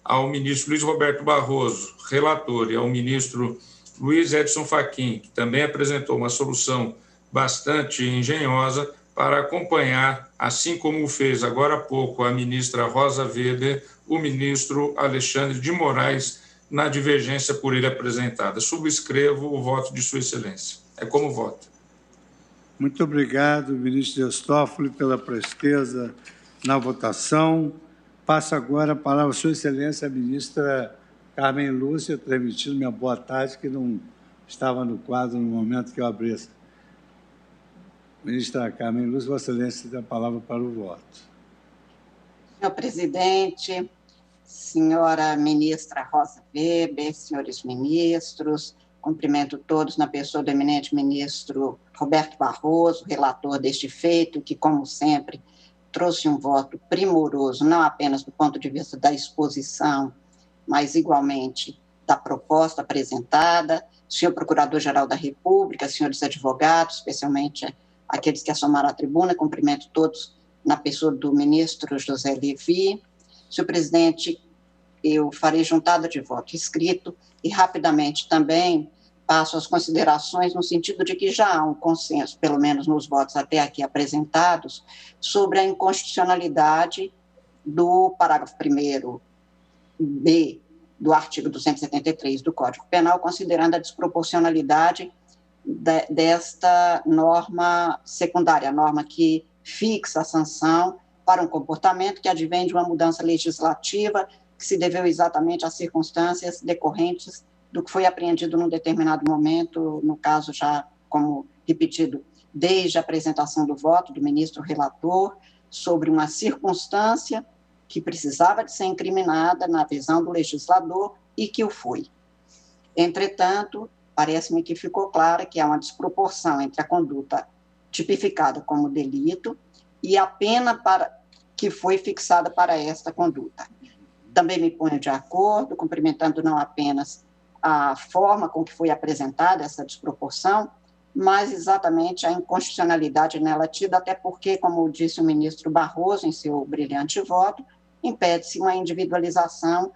ao ministro Luiz Roberto Barroso, relator, e ao ministro Luiz Edson Fachin, que também apresentou uma solução bastante engenhosa para acompanhar, assim como o fez agora há pouco a ministra Rosa Weber, o ministro Alexandre de Moraes, na divergência por ele apresentada. Subscrevo o voto de Sua Excelência. É como voto. Muito obrigado, ministro Dias Toffoli, pela presteza na votação. Passo agora a palavra a Sua Excelência, a ministra Carmen Lúcia, transmitindo minha boa tarde, que não estava no quadro no momento que eu abri. Ministra Carmen Lúcia, Vossa Excelência tem a palavra para o voto. Senhor presidente, senhora ministra Rosa Weber, senhores ministros, cumprimento todos na pessoa do eminente ministro Roberto Barroso, relator deste feito, que, como sempre, trouxe um voto primoroso, não apenas do ponto de vista da exposição, mas igualmente da proposta apresentada, senhor Procurador-Geral da República, senhores advogados, especialmente aqueles que assomaram à tribuna, cumprimento todos na pessoa do ministro José Levi. Senhor presidente, eu farei juntada de voto escrito e rapidamente também passo as considerações no sentido de que já há um consenso, pelo menos nos votos até aqui apresentados, sobre a inconstitucionalidade do parágrafo 1º B do artigo 273 do Código Penal, considerando a desproporcionalidade desta norma secundária, a norma que fixa a sanção para um comportamento que advém de uma mudança legislativa que se deveu exatamente às circunstâncias decorrentes do que foi apreendido num determinado momento, no caso já como repetido, desde a apresentação do voto do ministro relator, sobre uma circunstância que precisava de ser incriminada na visão do legislador e que o foi. Entretanto, parece-me que ficou clara que há uma desproporção entre a conduta tipificada como delito e a pena que foi fixada para esta conduta. Também me ponho de acordo, cumprimentando não apenas a forma com que foi apresentada essa desproporção, mas exatamente a inconstitucionalidade nela tida, até porque, como disse o ministro Barroso em seu brilhante voto, impede-se uma individualização,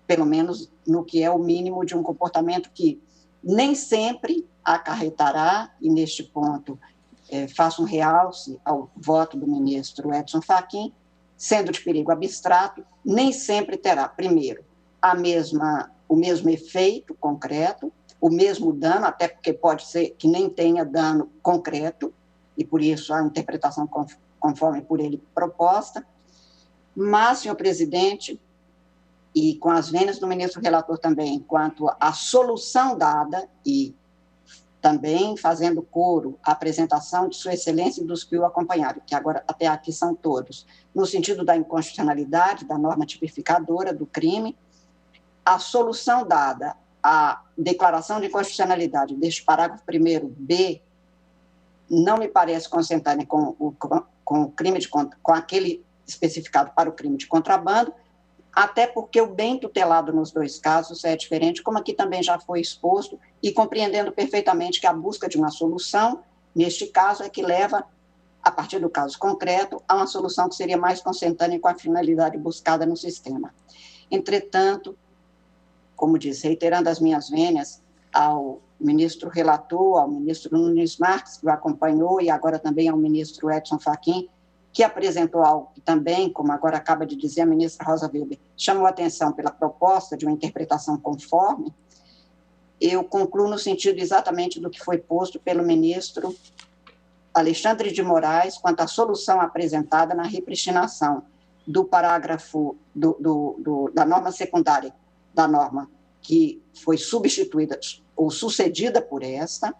pelo menos no que é o mínimo de um comportamento que nem sempre acarretará, e neste ponto faço um realce ao voto do ministro Edson Fachin, sendo de perigo abstrato, nem sempre terá, primeiro, o mesmo efeito concreto, o mesmo dano, até porque pode ser que nem tenha dano concreto, e por isso a interpretação conforme por ele proposta. Mas, senhor presidente, e com as vênias do ministro relator também, quanto à solução dada, e também fazendo coro à apresentação de sua excelência e dos que o acompanharam, que agora até aqui são todos, no sentido da inconstitucionalidade da norma tipificadora do crime, a solução dada à declaração de inconstitucionalidade deste parágrafo 1º-B não me parece consentânea com o crime com aquele especificado para o crime de contrabando, até porque o bem tutelado nos dois casos é diferente, como aqui também já foi exposto, e compreendendo perfeitamente que a busca de uma solução, neste caso, é que leva, a partir do caso concreto, a uma solução que seria mais consentânea com a finalidade buscada no sistema. Entretanto, como disse, reiterando as minhas vênias ao ministro relator, ao ministro Nunes Marques, que o acompanhou, e agora também ao ministro Edson Fachin, que apresentou algo que também, como agora acaba de dizer a ministra Rosa Weber, chamou a atenção pela proposta de uma interpretação conforme, eu concluo no sentido exatamente do que foi posto pelo ministro Alexandre de Moraes quanto à solução apresentada na repristinação do parágrafo da norma secundária, da norma que foi substituída ou sucedida por esta,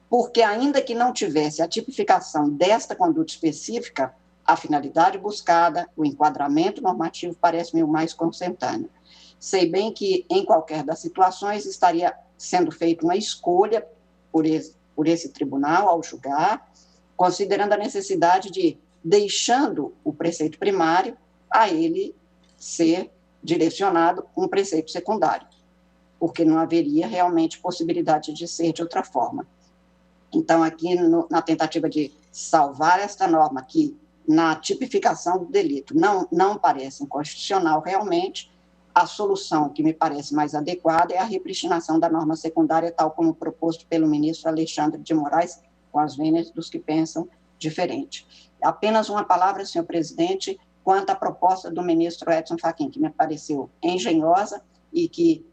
porque ainda que não tivesse a tipificação desta conduta específica, a finalidade buscada, o enquadramento normativo parece-me o mais consentâneo. Sei bem que, em qualquer das situações, estaria sendo feita uma escolha por esse tribunal ao julgar, considerando a necessidade de, deixando o preceito primário, a ele ser direcionado um preceito secundário, porque não haveria realmente possibilidade de ser de outra forma. Então, aqui, na tentativa de salvar esta norma, que na tipificação do delito não parece inconstitucional realmente, a solução que me parece mais adequada é a repristinação da norma secundária, tal como proposto pelo ministro Alexandre de Moraes, com as vênias dos que pensam diferente. Apenas uma palavra, senhor presidente, quanto à proposta do ministro Edson Fachin, que me pareceu engenhosa e que,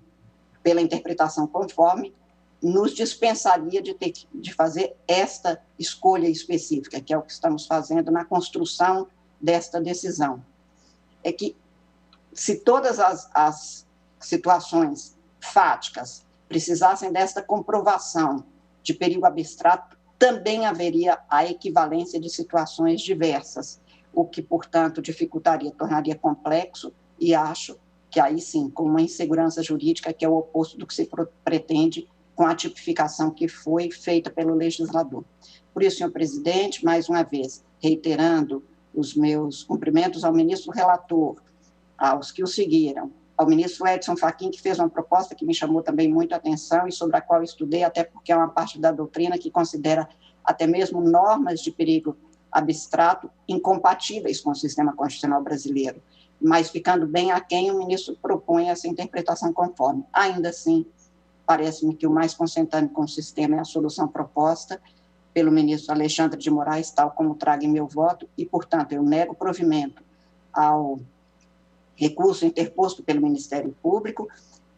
pela interpretação conforme, nos dispensaria de fazer esta escolha específica, que é o que estamos fazendo na construção desta decisão. É que, se todas as situações fáticas precisassem desta comprovação de perigo abstrato, também haveria a equivalência de situações diversas, o que, portanto, dificultaria, tornaria complexo, e acho que aí sim, com uma insegurança jurídica que é o oposto do que se pretende com a tipificação que foi feita pelo legislador. Por isso, senhor presidente, mais uma vez, reiterando os meus cumprimentos ao ministro relator, aos que o seguiram, ao ministro Edson Fachin, que fez uma proposta que me chamou também muito a atenção e sobre a qual estudei, até porque é uma parte da doutrina que considera até mesmo normas de perigo abstrato incompatíveis com o sistema constitucional brasileiro, mas ficando bem aquém, o ministro propõe essa interpretação conforme. Ainda assim, parece-me que o mais consentâneo com o sistema é a solução proposta pelo ministro Alexandre de Moraes, tal como trago em meu voto, e, portanto, eu nego provimento ao recurso interposto pelo Ministério Público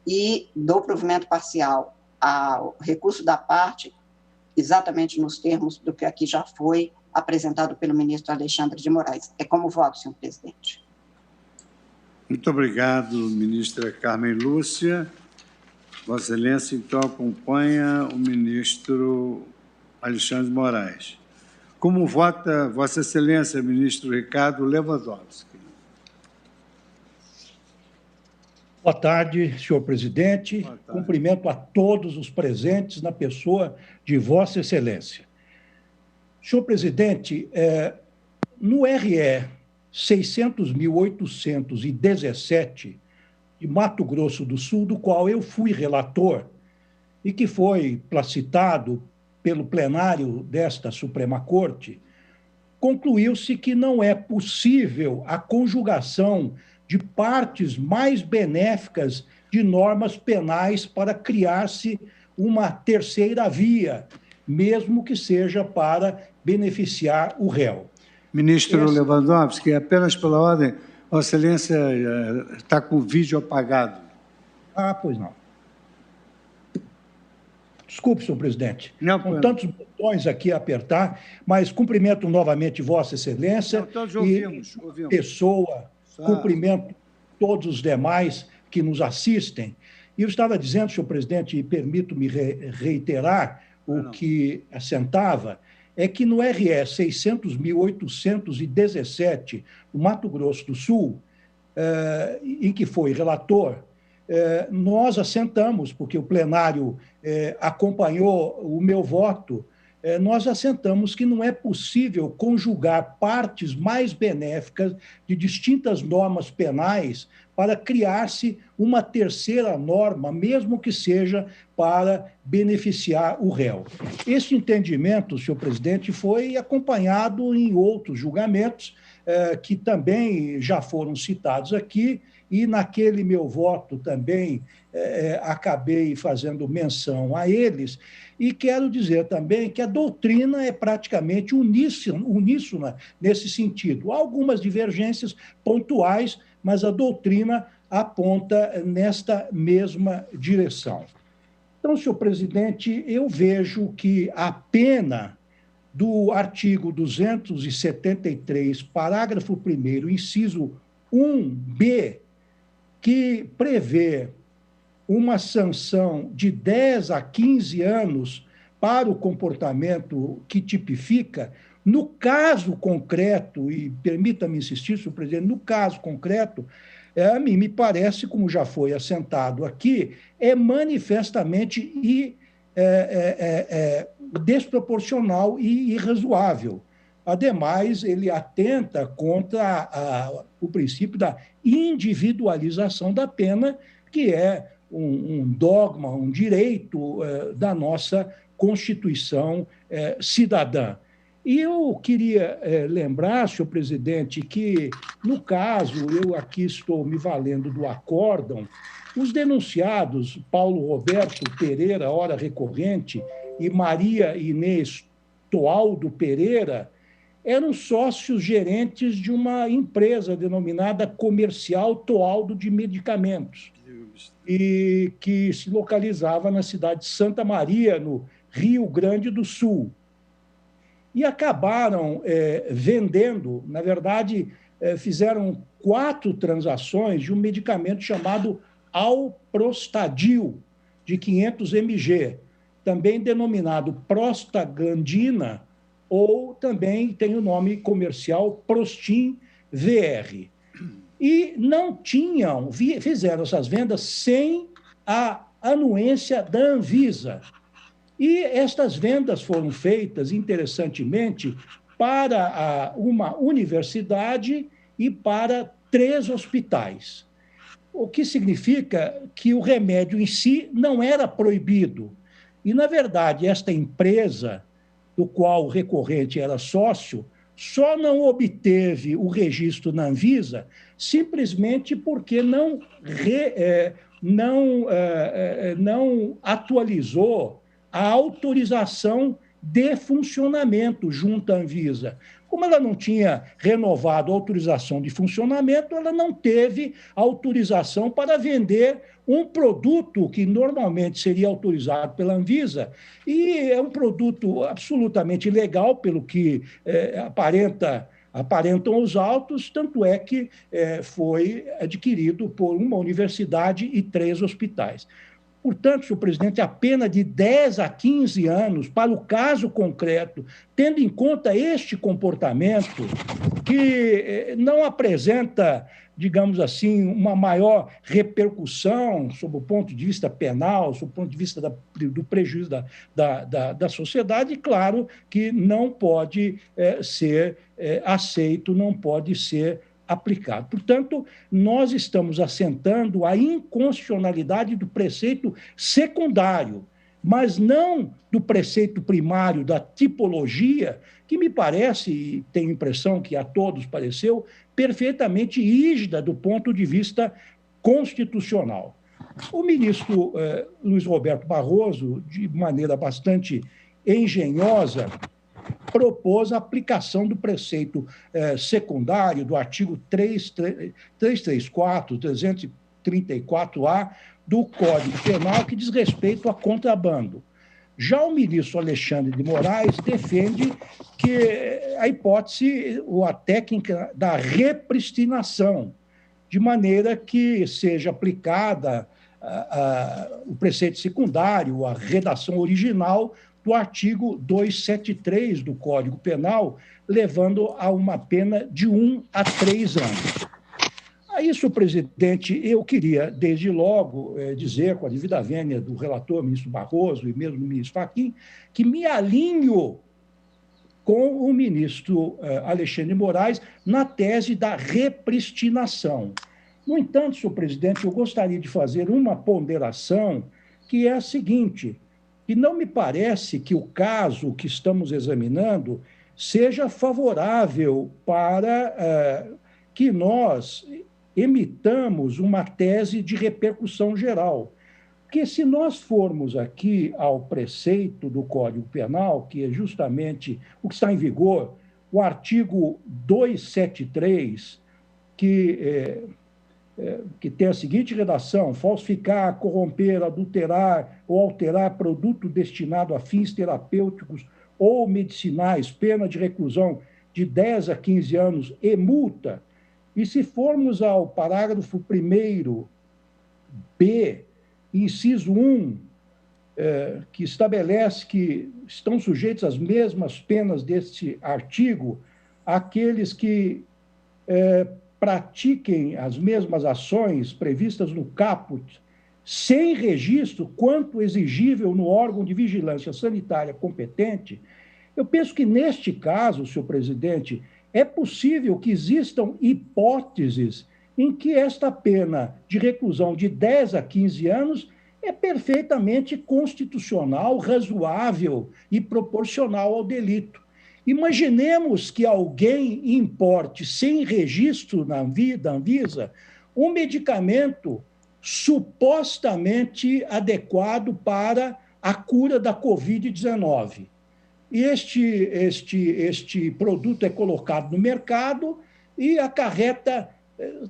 e dou provimento parcial ao recurso da parte, exatamente nos termos do que aqui já foi apresentado pelo ministro Alexandre de Moraes. É como voto, senhor presidente. Muito obrigado, ministra Carmen Lúcia. Vossa Excelência, então, acompanha o ministro Alexandre de Moraes. Como vota Vossa Excelência, ministro Ricardo Lewandowski? Boa tarde, senhor presidente. Boa tarde. Cumprimento a todos os presentes na pessoa de Vossa Excelência. Senhor presidente, no RE 600.817 de Mato Grosso do Sul, do qual eu fui relator e que foi placitado pelo plenário desta Suprema Corte, concluiu-se que não é possível a conjugação de partes mais benéficas de normas penais para criar-se uma terceira via, mesmo que seja para beneficiar o réu. Ministro Lewandowski, apenas pela ordem, Vossa Excelência está com o vídeo apagado. Ah, pois não. Desculpe, senhor presidente. Não, com tantos botões aqui a apertar, mas cumprimento novamente Vossa Excelência. Não, todos ouvimos. Pessoa, cumprimento todos os demais que nos assistem. E eu estava dizendo, senhor presidente, e permito-me reiterar o que assentava, é que no RE 600.817, no Mato Grosso do Sul, em que foi relator, nós assentamos, porque o plenário acompanhou o meu voto, nós assentamos que não é possível conjugar partes mais benéficas de distintas normas penais para criar-se uma terceira norma, mesmo que seja para beneficiar o réu. Esse entendimento, senhor presidente, foi acompanhado em outros julgamentos que também já foram citados aqui, e naquele meu voto também acabei fazendo menção a eles, e quero dizer também que a doutrina é praticamente uníssona nesse sentido. Há algumas divergências pontuais, mas a doutrina aponta nesta mesma direção. Então, senhor presidente, eu vejo que a pena do artigo 273, parágrafo 1º, inciso 1b, que prevê uma sanção de 10 a 15 anos para o comportamento que tipifica, no caso concreto, e permita-me insistir, senhor presidente, no caso concreto, a mim me parece, como já foi assentado aqui, é manifestamente desproporcional e irrazoável. Ademais, ele atenta contra o princípio da individualização da pena, que é um dogma, um direito da nossa Constituição cidadã. E eu queria lembrar, senhor presidente, que, no caso, eu aqui estou me valendo do acórdão, os denunciados Paulo Roberto Pereira, ora recorrente, e Maria Inês Toaldo Pereira, eram sócios gerentes de uma empresa denominada Comercial Toaldo de Medicamentos, e que se localizava na cidade de Santa Maria, no Rio Grande do Sul. E acabaram vendendo, na verdade, fizeram 4 transações de um medicamento chamado Alprostadil, de 500 mg, também denominado prostaglandina, ou também tem o nome comercial Prostin VR. E não tinham, fizeram essas vendas sem a anuência da Anvisa. E estas vendas foram feitas, interessantemente, para uma universidade e para 3 hospitais. O que significa que o remédio em si não era proibido. E, na verdade, esta empresa, do qual o recorrente era sócio, só não obteve o registro na Anvisa simplesmente porque não atualizou a autorização de funcionamento junto à Anvisa. Como ela não tinha renovado a autorização de funcionamento, ela não teve autorização para vender um produto que normalmente seria autorizado pela Anvisa, e é um produto absolutamente ilegal, pelo que aparentam os autos, tanto é que foi adquirido por uma universidade e 3 hospitais. Portanto, senhor presidente, a pena de 10 a 15 anos para o caso concreto, tendo em conta este comportamento, que não apresenta, digamos assim, uma maior repercussão sob o ponto de vista penal, sob o ponto de vista do prejuízo da sociedade, e claro que não pode ser aceito, não pode ser aplicado. Portanto, nós estamos assentando a inconstitucionalidade do preceito secundário, mas não do preceito primário, da tipologia, que me parece, e tenho a impressão que a todos pareceu, perfeitamente rígida do ponto de vista constitucional. O ministro Luiz Roberto Barroso, de maneira bastante engenhosa, propôs a aplicação do preceito secundário do artigo 334, 334-A do Código Penal, que diz respeito a contrabando. Já o ministro Alexandre de Moraes defende que a hipótese ou a técnica da repristinação, de maneira que seja aplicada o preceito secundário, a redação original do artigo 273 do Código Penal, levando a uma pena de 1 a 3 anos. A isso, presidente, eu queria, desde logo, dizer, com a devida vênia do relator, ministro Barroso, e mesmo do ministro Fachin, que me alinho com o ministro Alexandre de Moraes na tese da repristinação. No entanto, senhor presidente, eu gostaria de fazer uma ponderação, que é a seguinte: e não me parece que o caso que estamos examinando seja favorável para que nós emitamos uma tese de repercussão geral. Porque se nós formos aqui ao preceito do Código Penal, que é justamente o que está em vigor, o artigo 273, que tem a seguinte redação: falsificar, corromper, adulterar ou alterar produto destinado a fins terapêuticos ou medicinais, pena de reclusão de 10 a 15 anos e multa. E se formos ao parágrafo 1º B, inciso 1, que estabelece que estão sujeitos às mesmas penas deste artigo aqueles que pratiquem as mesmas ações previstas no caput, sem registro quanto exigível no órgão de vigilância sanitária competente, eu penso que, neste caso, senhor presidente, é possível que existam hipóteses em que esta pena de reclusão de 10 a 15 anos é perfeitamente constitucional, razoável e proporcional ao delito. Imaginemos que alguém importe sem registro da Anvisa um medicamento supostamente adequado para a cura da Covid-19. E este produto é colocado no mercado e acarreta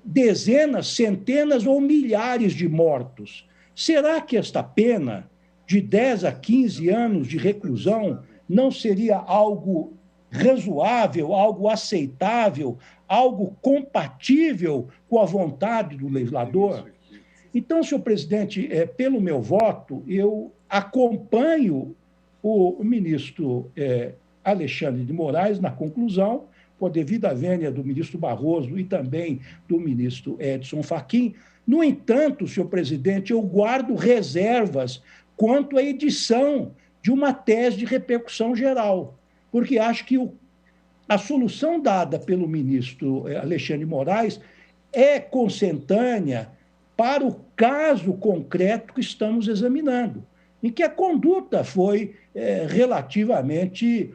dezenas, centenas ou milhares de mortos. Será que esta pena de 10 a 15 anos de reclusão não seria algo razoável, algo aceitável, algo compatível com a vontade do legislador? Então, senhor presidente, pelo meu voto, eu acompanho o ministro Alexandre de Moraes na conclusão, por devida vênia do ministro Barroso e também do ministro Edson Fachin. No entanto, senhor presidente, eu guardo reservas quanto à edição de uma tese de repercussão geral, porque acho que a solução dada pelo ministro Alexandre de Moraes é consentânea para o caso concreto que estamos examinando, em que a conduta foi relativamente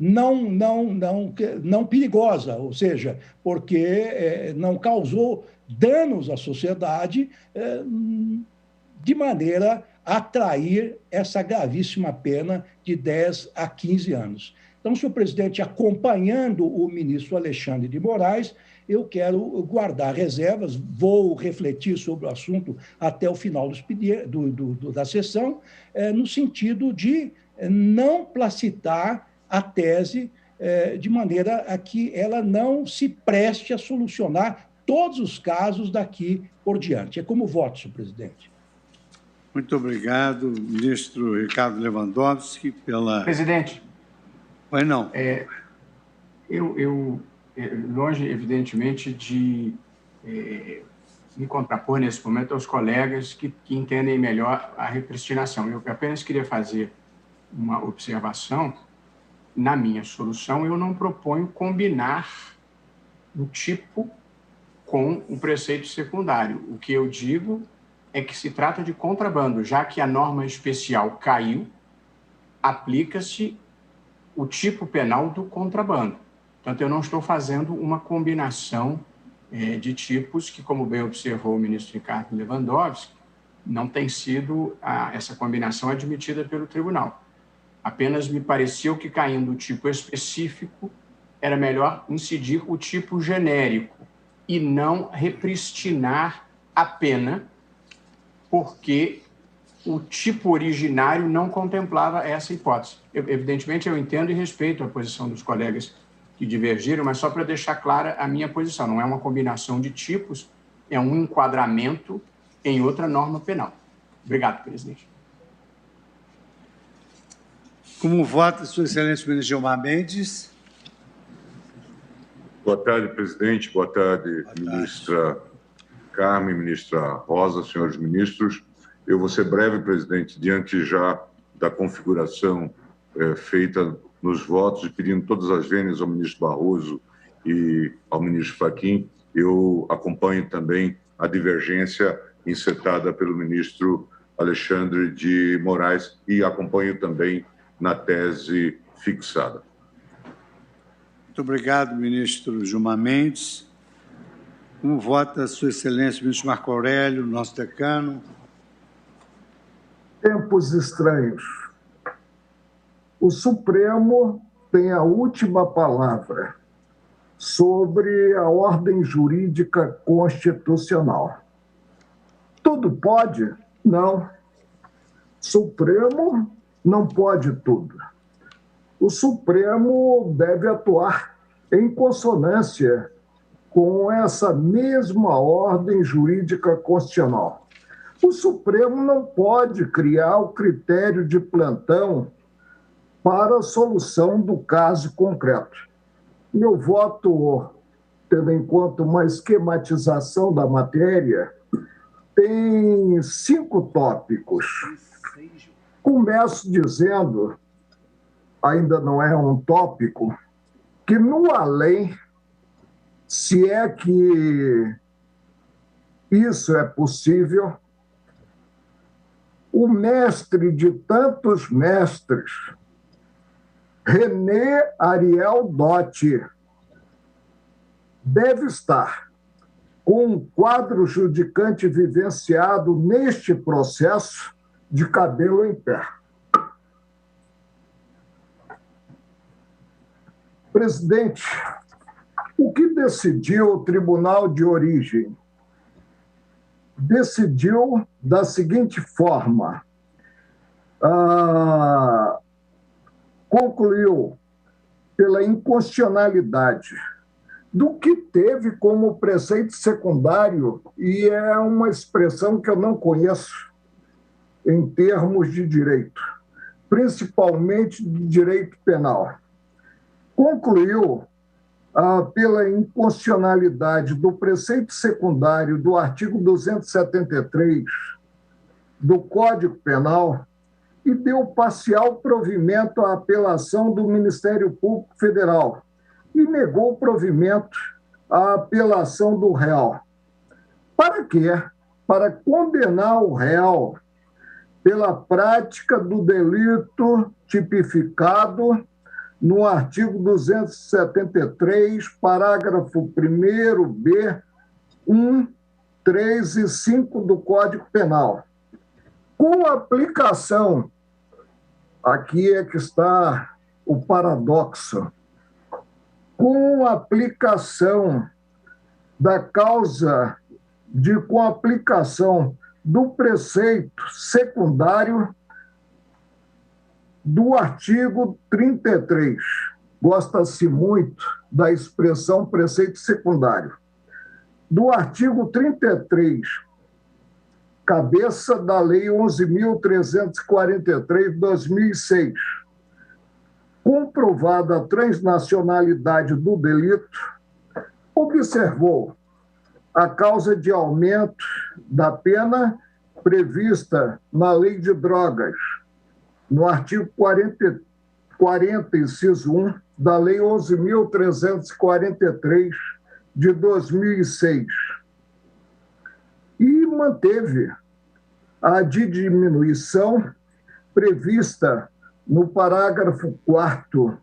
não perigosa, ou seja, porque não causou danos à sociedade de maneira atrair essa gravíssima pena de 10 a 15 anos. Então, senhor presidente, acompanhando o ministro Alexandre de Moraes, eu quero guardar reservas, vou refletir sobre o assunto até o final da sessão, no sentido de não placitar a tese de maneira a que ela não se preste a solucionar todos os casos daqui por diante. É como voto, senhor presidente. Muito obrigado, ministro Ricardo Lewandowski, pela... Presidente. Pois não. Longe, evidentemente, de me contrapor nesse momento aos colegas que entendem melhor a repristinação. Eu apenas queria fazer uma observação. Na minha solução, eu não proponho combinar o tipo com o preceito secundário. O que eu digo é que se trata de contrabando, já que a norma especial caiu, aplica-se o tipo penal do contrabando. Portanto, eu não estou fazendo uma combinação de tipos que, como bem observou o ministro Ricardo Lewandowski, não tem sido essa combinação admitida pelo tribunal. Apenas me pareceu que, caindo o tipo específico, era melhor incidir o tipo genérico e não repristinar a pena, porque o tipo originário não contemplava essa hipótese. Evidentemente, eu entendo e respeito a posição dos colegas que divergiram, mas só para deixar clara a minha posição. Não é uma combinação de tipos, é um enquadramento em outra norma penal. Obrigado, presidente. Como vota, Sua Excelência, o ministro Gilmar Mendes? Boa tarde, presidente. Boa tarde, ministra Carmen, ministra Rosa, senhores ministros. Eu vou ser breve, presidente, diante já da configuração feita nos votos e pedindo todas as vênias ao ministro Barroso e ao ministro Fachin. Eu acompanho também a divergência encetada pelo ministro Alexandre de Moraes e acompanho também na tese fixada. Muito obrigado, ministro Gilmar Mendes. Como vota Sua Excelência, o ministro Marco Aurélio, nosso decano? Tempos estranhos. O Supremo tem a última palavra sobre a ordem jurídica constitucional. Tudo pode? Não. Supremo não pode tudo. O Supremo deve atuar em consonância com essa mesma ordem jurídica constitucional. O Supremo não pode criar o critério de plantão para a solução do caso concreto. Meu voto, tendo em conta uma esquematização da matéria, tem 5 tópicos. Começo dizendo, ainda não é um tópico, que no além, se é que isso é possível, o mestre de tantos mestres, René Ariel Dotti, deve estar com um quadro judicante vivenciado neste processo de cabelo em pé. Presidente, o que decidiu o Tribunal de Origem? Decidiu da seguinte forma: concluiu pela inconstitucionalidade do que teve como preceito secundário, e é uma expressão que eu não conheço em termos de direito, principalmente de direito penal. Concluiu pela inconstitucionalidade do preceito secundário do artigo 273 do Código Penal e deu parcial provimento à apelação do Ministério Público Federal e negou provimento à apelação do réu. Para quê? Para condenar o réu pela prática do delito tipificado no artigo 273, parágrafo 1º, B, 1, 3 e 5 do Código Penal, Com a aplicação, aqui é que está o paradoxo, com a aplicação da causa com a aplicação do preceito secundário do artigo 33. Gosta-se muito da expressão preceito secundário. Do artigo 33, cabeça da Lei 11.343 de 2006, comprovada a transnacionalidade do delito, observou a causa de aumento da pena prevista na Lei de Drogas, no artigo 40, inciso 1, da Lei 11.343 de 2006, e manteve a de diminuição prevista no parágrafo 4º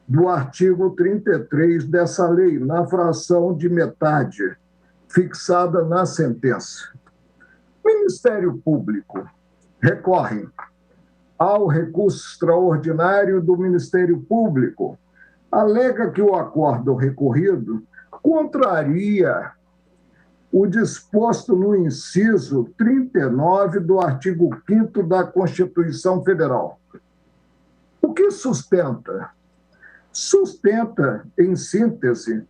do artigo 33 dessa lei, na fração de metade, fixada na sentença. O Ministério Público recorre ao recurso extraordinário do Ministério Público, alega que o acordo recorrido contraria o disposto no inciso 39 do artigo 5º da Constituição Federal. O que sustenta? Sustenta, em síntese,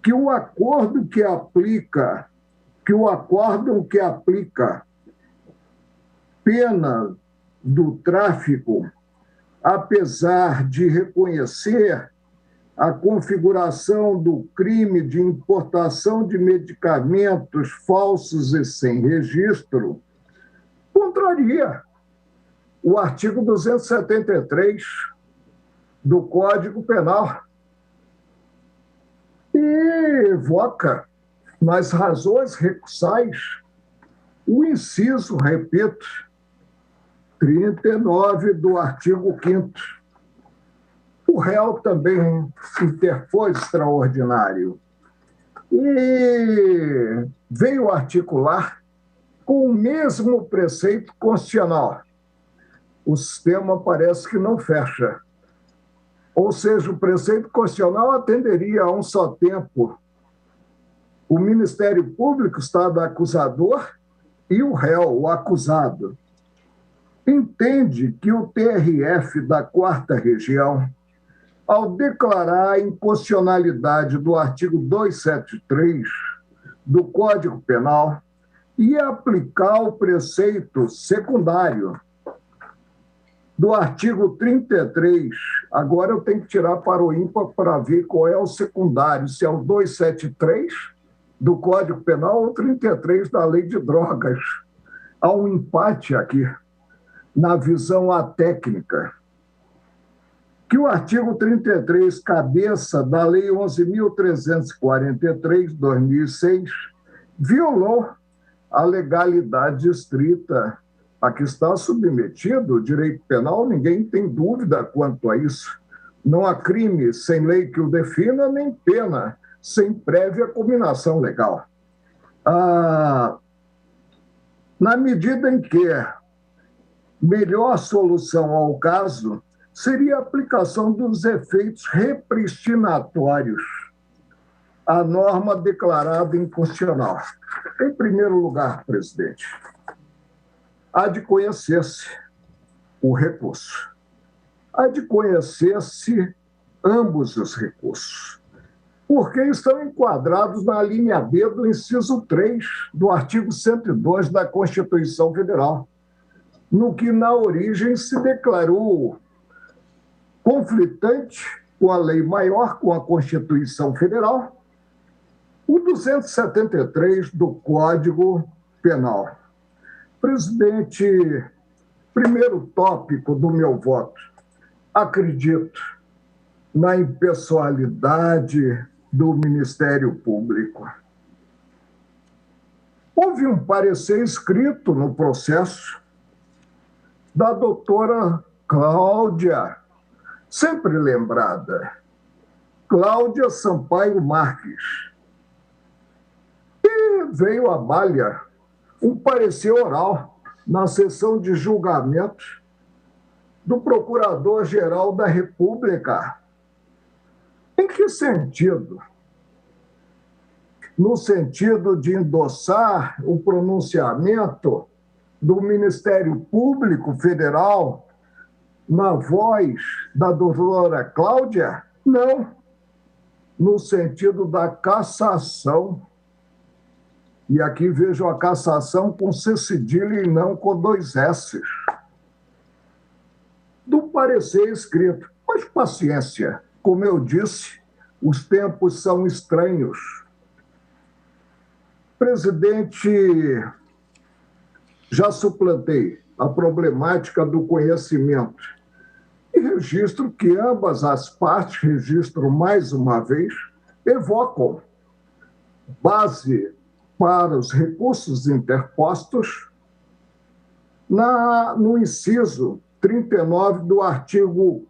que o acórdão que aplica pena do tráfico, apesar de reconhecer a configuração do crime de importação de medicamentos falsos e sem registro, contraria o artigo 273 do Código Penal e evoca, nas razões recursais, o inciso, repito, 39 do artigo 5º. O réu também interpôs extraordinário e veio articular com o mesmo preceito constitucional. O sistema parece que não fecha. Ou seja, o preceito constitucional atenderia a um só tempo o Ministério Público, Estado acusador, e o réu, o acusado. Entende que o TRF da 4ª Região, ao declarar a inconstitucionalidade do artigo 273 do Código Penal e aplicar o preceito secundário do artigo 33, agora eu tenho que tirar para o ímpar para ver qual é o secundário, se é o 273 do Código Penal ou 33 da Lei de Drogas. Há um empate aqui na visão atécnica, que o artigo 33, cabeça da Lei 11.343, de 2006, violou a legalidade estrita a que está submetido o direito penal, ninguém tem dúvida quanto a isso. Não há crime sem lei que o defina, nem pena sem prévia combinação legal. Na medida em que melhor solução ao caso seria a aplicação dos efeitos repristinatórios à norma declarada inconstitucional. Em primeiro lugar, presidente, há de conhecer-se o recurso. Há de conhecer-se ambos os recursos, porque estão enquadrados na linha B do inciso 3 do artigo 102 da Constituição Federal, no que na origem se declarou conflitante com a lei maior, com a Constituição Federal, o 273 do Código Penal. Presidente, primeiro tópico do meu voto, acredito na impessoalidade do Ministério Público. Houve um parecer escrito no processo da doutora Cláudia, sempre lembrada, Cláudia Sampaio Marques. E veio à balha um parecer oral na sessão de julgamento do Procurador-Geral da República. Em que sentido? No sentido de endossar o pronunciamento do Ministério Público Federal na voz da doutora Cláudia? Não. No sentido da cassação. E aqui vejo a cassação com C cedilha e não com 2 S. Do parecer escrito. Mas paciência, como eu disse, os tempos são estranhos. Presidente, já suplantei a problemática do conhecimento e registro que ambas as partes, registro mais uma vez, evocam base para os recursos interpostos no inciso 39 do artigo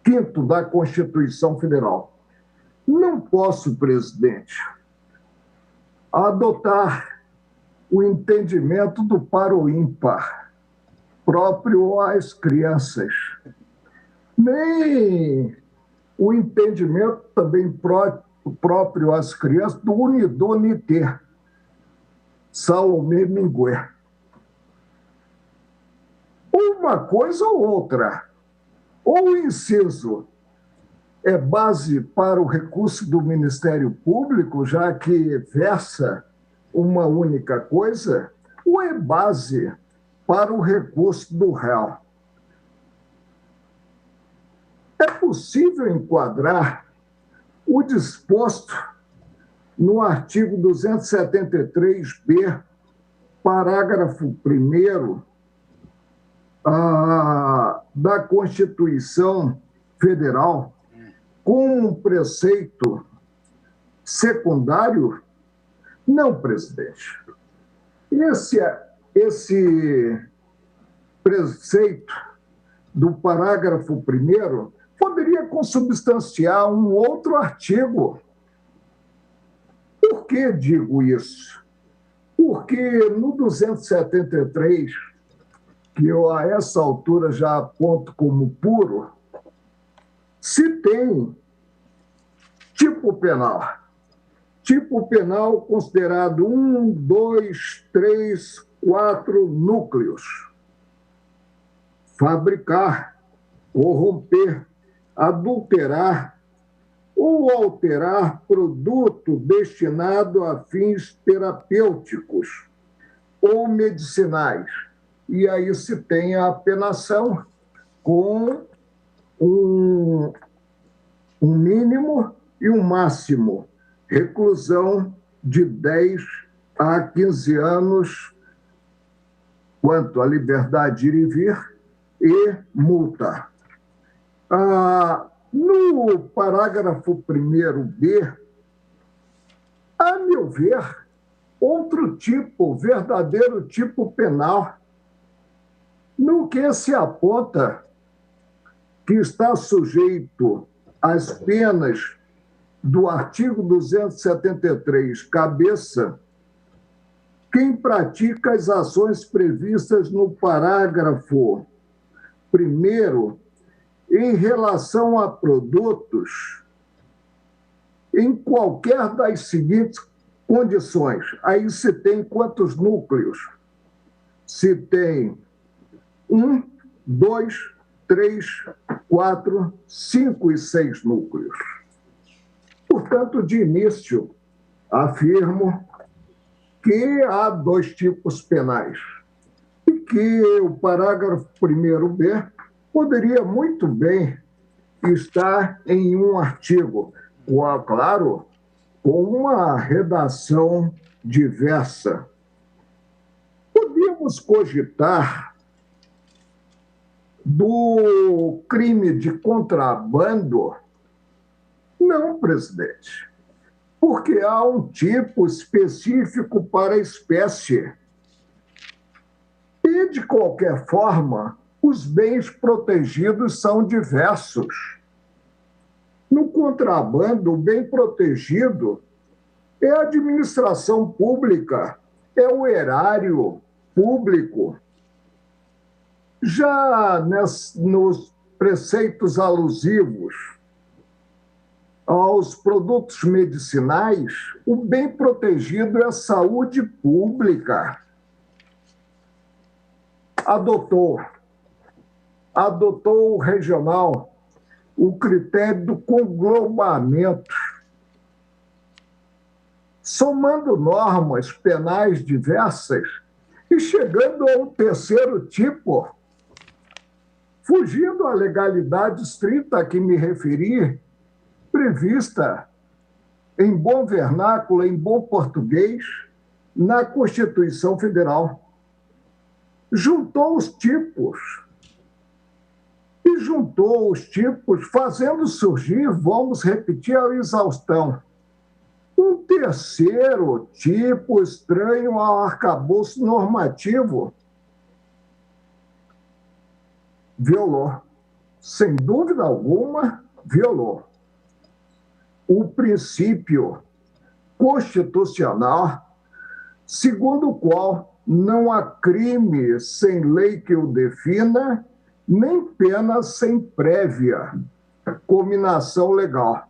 5º da Constituição Federal. Não posso, presidente, adotar o entendimento do par ou ímpar próprio às crianças, nem o entendimento também próprio às crianças do unidunité, Salomé Mingué. Uma coisa ou outra, ou o inciso é base para o recurso do Ministério Público, já que versa uma única coisa, ou é base para o recurso do réu. É possível enquadrar o disposto no artigo 273b, parágrafo 1º, da Constituição Federal, com um preceito secundário? Não, presidente. Esse preceito do parágrafo 1º poderia consubstanciar um outro artigo. Por que digo isso? Porque no 273, que eu a essa altura já aponto como puro, se tem tipo penal. Tipo penal considerado 1, 2, 3, 4 núcleos. Fabricar, corromper, adulterar ou alterar produto destinado a fins terapêuticos ou medicinais. E aí se tem a apenação com um mínimo e um máximo, reclusão de 10 a 15 anos quanto à liberdade de ir e vir e multa. No parágrafo 1º-B, a meu ver, outro tipo, verdadeiro tipo penal, no que se aponta que está sujeito às penas do artigo 273, cabeça, quem pratica as ações previstas no parágrafo 1º em relação a produtos em qualquer das seguintes condições. Aí se tem quantos núcleos? Se tem 1, 2, 3, 4, 5 e 6 núcleos. Portanto, de início, afirmo que há 2 tipos penais e que o parágrafo 1º-B poderia muito bem estar em um artigo, claro, com uma redação diversa. Podíamos cogitar do crime de contrabando? Não, presidente, porque há um tipo específico para a espécie. E, de qualquer forma, os bens protegidos são diversos. No contrabando, o bem protegido é a administração pública, é o erário público, Já nos preceitos alusivos aos produtos medicinais, o bem protegido é a saúde pública. Adotou o regional o critério do conglobamento, somando normas penais diversas e chegando a um terceiro tipo, fugindo à legalidade estrita a que me referi, prevista em bom vernáculo, em bom português, na Constituição Federal. Juntou os tipos, fazendo surgir, vamos repetir a exaustão, um terceiro tipo estranho ao arcabouço normativo. Violou, sem dúvida alguma, violou o princípio constitucional, segundo o qual não há crime sem lei que o defina, nem pena sem prévia cominação legal.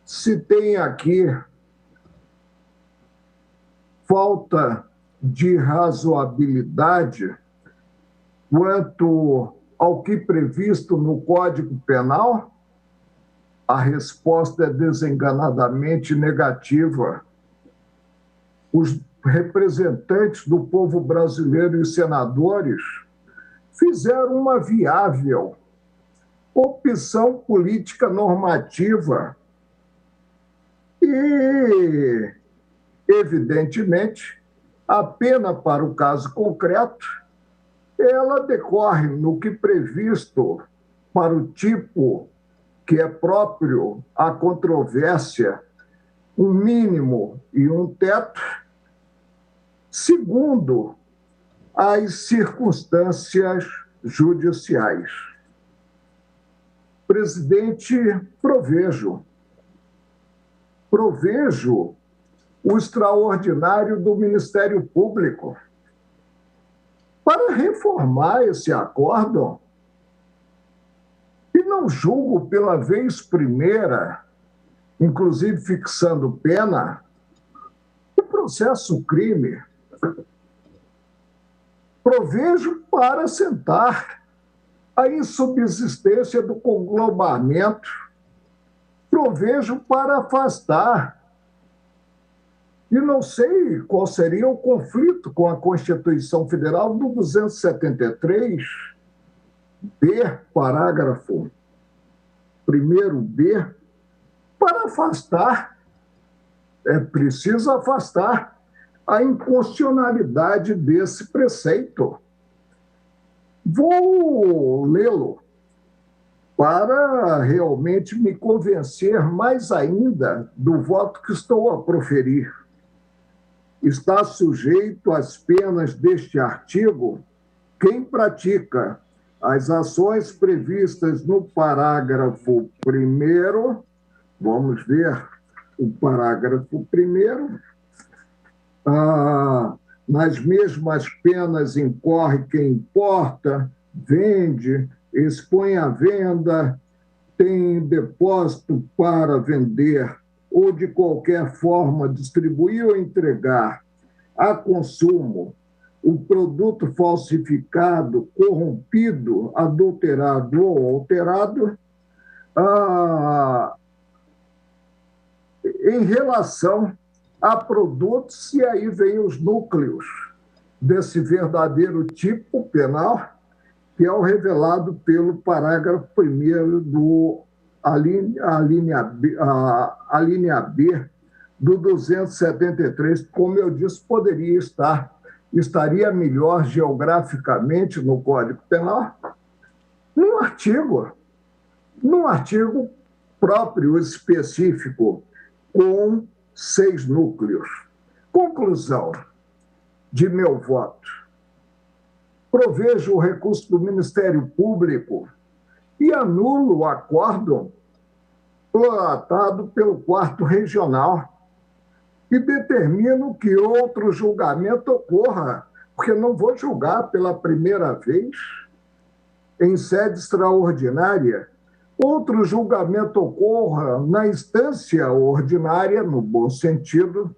Se tem aqui falta de razoabilidade quanto ao que previsto no Código Penal, a resposta é desenganadamente negativa. Os representantes do povo brasileiro e senadores fizeram uma viável opção política normativa e, evidentemente, a pena para o caso concreto, ela decorre no que previsto para o tipo que é próprio à controvérsia, um mínimo e um teto, segundo as circunstâncias judiciais. Presidente, provejo o extraordinário do Ministério Público para reformar esse acórdão. E não julgo pela vez primeira, inclusive fixando pena, o processo crime. Provejo para assentar a insubsistência do conglobamento. Provejo para afastar. E não sei qual seria o conflito com a Constituição Federal do 273, B, parágrafo 1º-B, para afastar, é preciso afastar a inconstitucionalidade desse preceito. Vou lê-lo para realmente me convencer mais ainda do voto que estou a proferir. Está sujeito às penas deste artigo quem pratica as ações previstas no parágrafo 1º, vamos ver o parágrafo 1º, nas mesmas penas incorre quem importa, vende, expõe à venda, tem depósito para vender ou de qualquer forma distribuir ou entregar a consumo o produto falsificado, corrompido, adulterado ou alterado, em relação a produtos, e aí vem os núcleos desse verdadeiro tipo penal, que é o revelado pelo parágrafo 1º do a linha B do 273, como eu disse, estaria melhor geograficamente no Código Penal, num artigo próprio, específico, com 6 núcleos. Conclusão de meu voto. Provejo o recurso do Ministério Público e anulo o acórdão prolatado pelo 4º Regional e determino que outro julgamento ocorra porque não vou julgar pela primeira vez em sede extraordinária. Outro julgamento ocorra na instância ordinária, no bom sentido,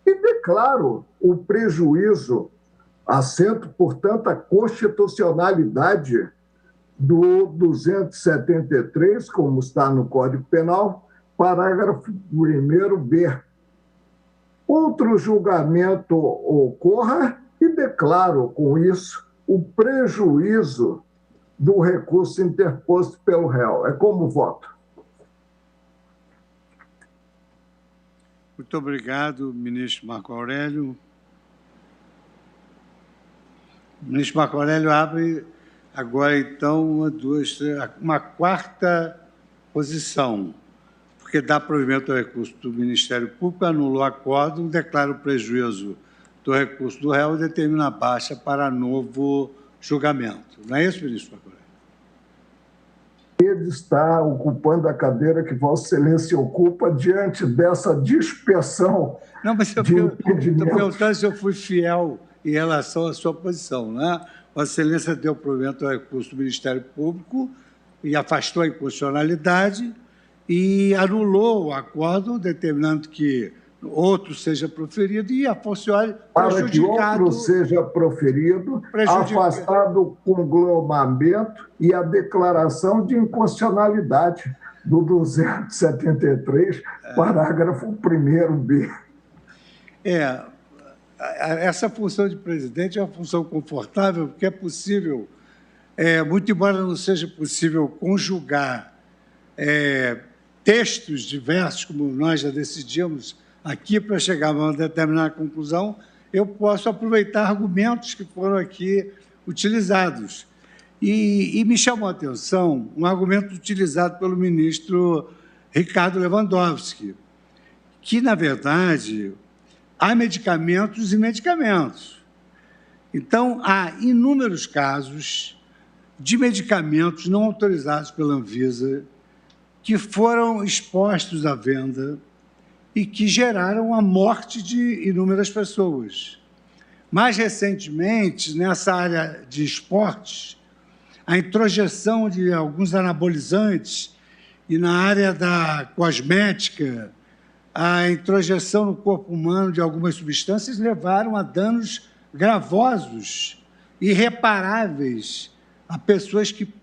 e declaro o prejuízo, assento, portanto, a constitucionalidade do 273, como está no Código Penal, parágrafo 1º-B. Outro julgamento ocorra e declaro, com isso, o prejuízo do recurso interposto pelo réu. É como voto. Muito obrigado, ministro Marco Aurélio. O ministro Marco Aurélio abre agora, então, uma quarta posição, porque dá provimento ao recurso do Ministério Público, anula o acórdão, declara o prejuízo do recurso do réu e determina a baixa para novo julgamento. Não é isso, ministro Marco Aurélio? Ele está ocupando a cadeira que Vossa Excelência ocupa diante dessa dispersão. Não, mas eu estou perguntando se eu fui fiel em relação à sua posição, né? Vossa Excelência deu provimento ao recurso do Ministério Público e afastou a inconstitucionalidade e anulou o acórdão, determinando que outro seja proferido e a forciore para que outro seja proferido, afastado o conglomeramento e a declaração de inconstitucionalidade do 273, parágrafo 1º-B. Essa função de presidente é uma função confortável, porque é possível, muito embora não seja possível conjugar textos diversos, como nós já decidimos aqui, para chegar a uma determinada conclusão, eu posso aproveitar argumentos que foram aqui utilizados. E me chamou a atenção um argumento utilizado pelo ministro Ricardo Lewandowski, que, na verdade, há medicamentos e medicamentos. Então, há inúmeros casos de medicamentos não autorizados pela Anvisa que foram expostos à venda e que geraram a morte de inúmeras pessoas. Mais recentemente, nessa área de esportes, a introjeção de alguns anabolizantes e na área da cosmética, a introjeção no corpo humano de algumas substâncias levaram a danos gravosos, irreparáveis, a pessoas que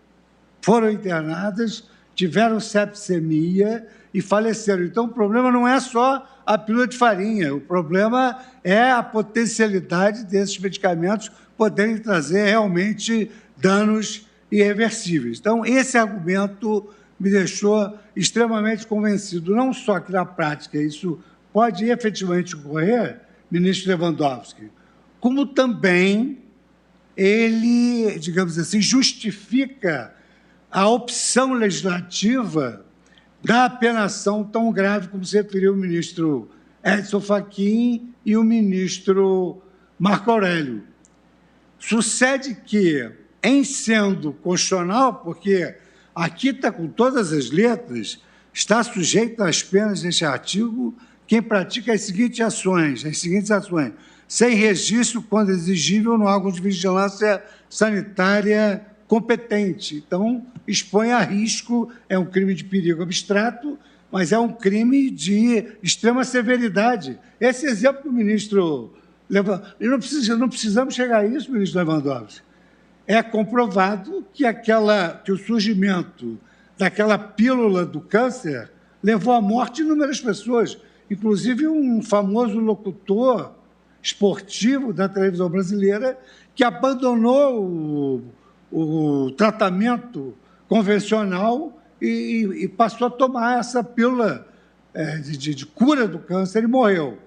foram internadas, tiveram sepsemia e faleceram. Então, o problema não é só a pílula de farinha, o problema é a potencialidade desses medicamentos poderem trazer realmente danos irreversíveis. Então, esse argumento me deixou extremamente convencido, não só que, na prática, isso pode efetivamente ocorrer, ministro Lewandowski, como também ele, digamos assim, justifica a opção legislativa da apenação tão grave como se referiu o ministro Edson Fachin e o ministro Marco Aurélio. Sucede que, em sendo constitucional, porque aqui está com todas as letras, está sujeito às penas deste artigo quem pratica as seguintes ações, sem registro, quando exigível, no órgão de vigilância sanitária competente. Então, expõe a risco, é um crime de perigo abstrato, mas é um crime de extrema severidade. Esse exemplo que o ministro Lewandowski, não precisamos chegar a isso, ministro Lewandowski. É comprovado que o surgimento daquela pílula do câncer levou à morte de inúmeras pessoas, inclusive um famoso locutor esportivo da televisão brasileira que abandonou o tratamento convencional e passou a tomar essa pílula de cura do câncer e morreu.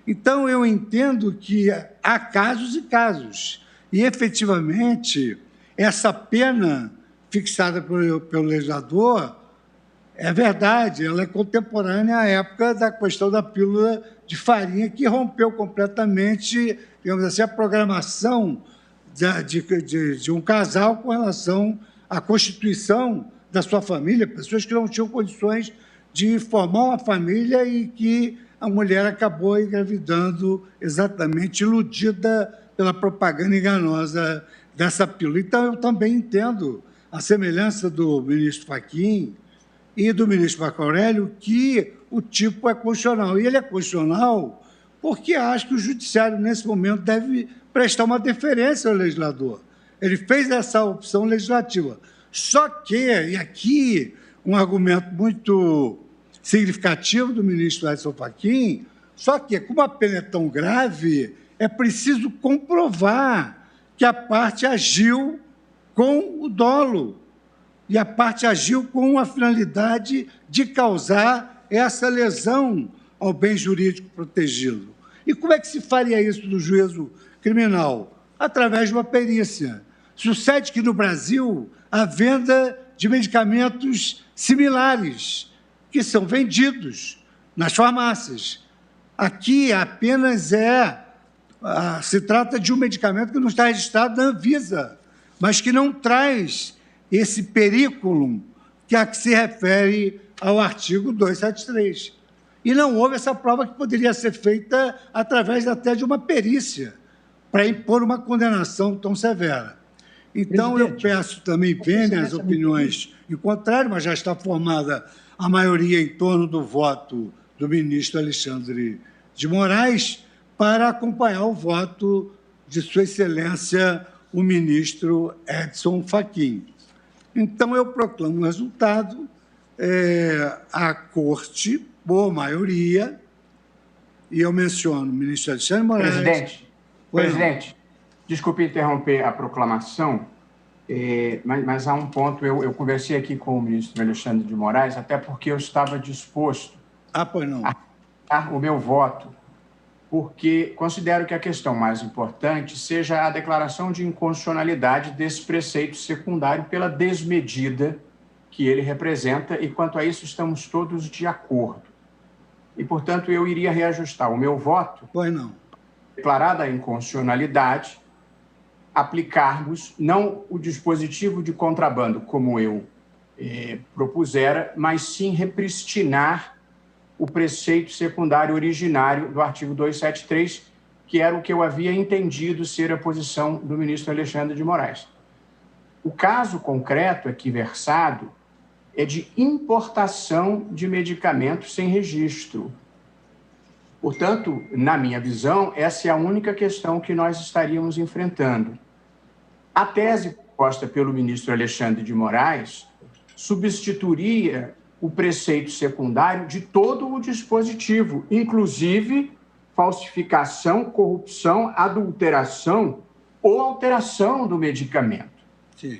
Então, eu entendo que há casos e casos. E, efetivamente, essa pena fixada pelo legislador é verdade, ela é contemporânea à época da questão da pílula de farinha, que rompeu completamente, digamos assim, a programação de um casal com relação à constituição da sua família, pessoas que não tinham condições de formar uma família e que a mulher acabou engravidando exatamente iludida pela propaganda enganosa dessa pílula. Então, eu também entendo a semelhança do ministro Fachin e do ministro Marco Aurélio, que o tipo é constitucional. E ele é constitucional porque acho que o judiciário, nesse momento, deve prestar uma deferência ao legislador. Ele fez essa opção legislativa. Só que, e aqui um argumento muito significativo do ministro Edson Fachin, só que, como a pena é tão grave, é preciso comprovar que a parte agiu com o dolo e a parte agiu com a finalidade de causar essa lesão ao bem jurídico protegido. E como é que se faria isso no juízo criminal? Através de uma perícia. Sucede que, no Brasil, há venda de medicamentos similares, que são vendidos nas farmácias. Aqui apenas se trata de um medicamento que não está registrado na Anvisa, mas que não traz esse perículo que se refere ao artigo 273. E não houve essa prova que poderia ser feita através até de uma perícia, para impor uma condenação tão severa. Então, eu peço também, vendem as opiniões em contrário, mas já está formada a maioria em torno do voto do ministro Alexandre de Moraes, para acompanhar o voto de Sua Excelência, o ministro Edson Fachin. Então, eu proclamo o resultado, a Corte, por maioria, e eu menciono o ministro Alexandre de Moraes... Presidente, desculpe interromper a proclamação, mas há um ponto, eu conversei aqui com o ministro Alexandre de Moraes, até porque eu estava disposto a dar o meu voto, porque considero que a questão mais importante seja a declaração de inconstitucionalidade desse preceito secundário pela desmedida que ele representa, e quanto a isso estamos todos de acordo. E, portanto, eu iria reajustar o meu voto, declarada a inconstitucionalidade, aplicarmos não o dispositivo de contrabando, como eu propusera, mas sim repristinar o preceito secundário originário do artigo 273, que era o que eu havia entendido ser a posição do ministro Alexandre de Moraes. O caso concreto aqui versado é de importação de medicamentos sem registro. Portanto, na minha visão, essa é a única questão que nós estaríamos enfrentando. A tese proposta pelo ministro Alexandre de Moraes substituiria o preceito secundário de todo o dispositivo, inclusive falsificação, corrupção, adulteração ou alteração do medicamento. Sim.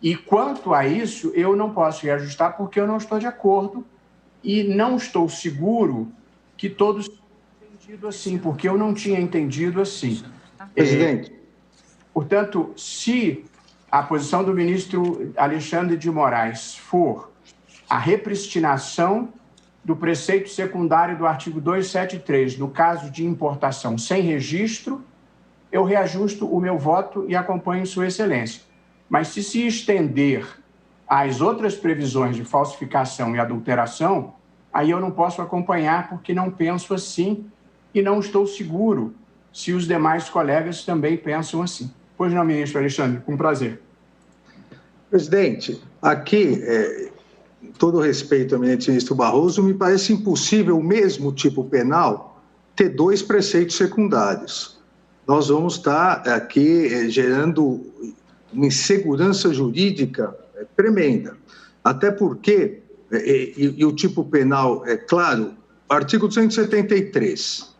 E quanto a isso, eu não posso reajustar porque eu não estou de acordo e não estou seguro que todos tenham entendido assim, porque eu não tinha entendido assim. Presidente. Portanto, se a posição do ministro Alexandre de Moraes for a repristinação do preceito secundário do artigo 273, no caso de importação sem registro, eu reajusto o meu voto e acompanho Sua Excelência. Mas se estender às outras previsões de falsificação e adulteração, aí eu não posso acompanhar porque não penso assim e não estou seguro se os demais colegas também pensam assim. Pois não, ministro Alexandre, com prazer. Presidente, aqui, todo respeito ao ministro Barroso, me parece impossível o mesmo tipo penal ter dois preceitos secundários. Nós vamos estar aqui gerando uma insegurança jurídica tremenda. Até porque, e o tipo penal, é claro, artigo 273,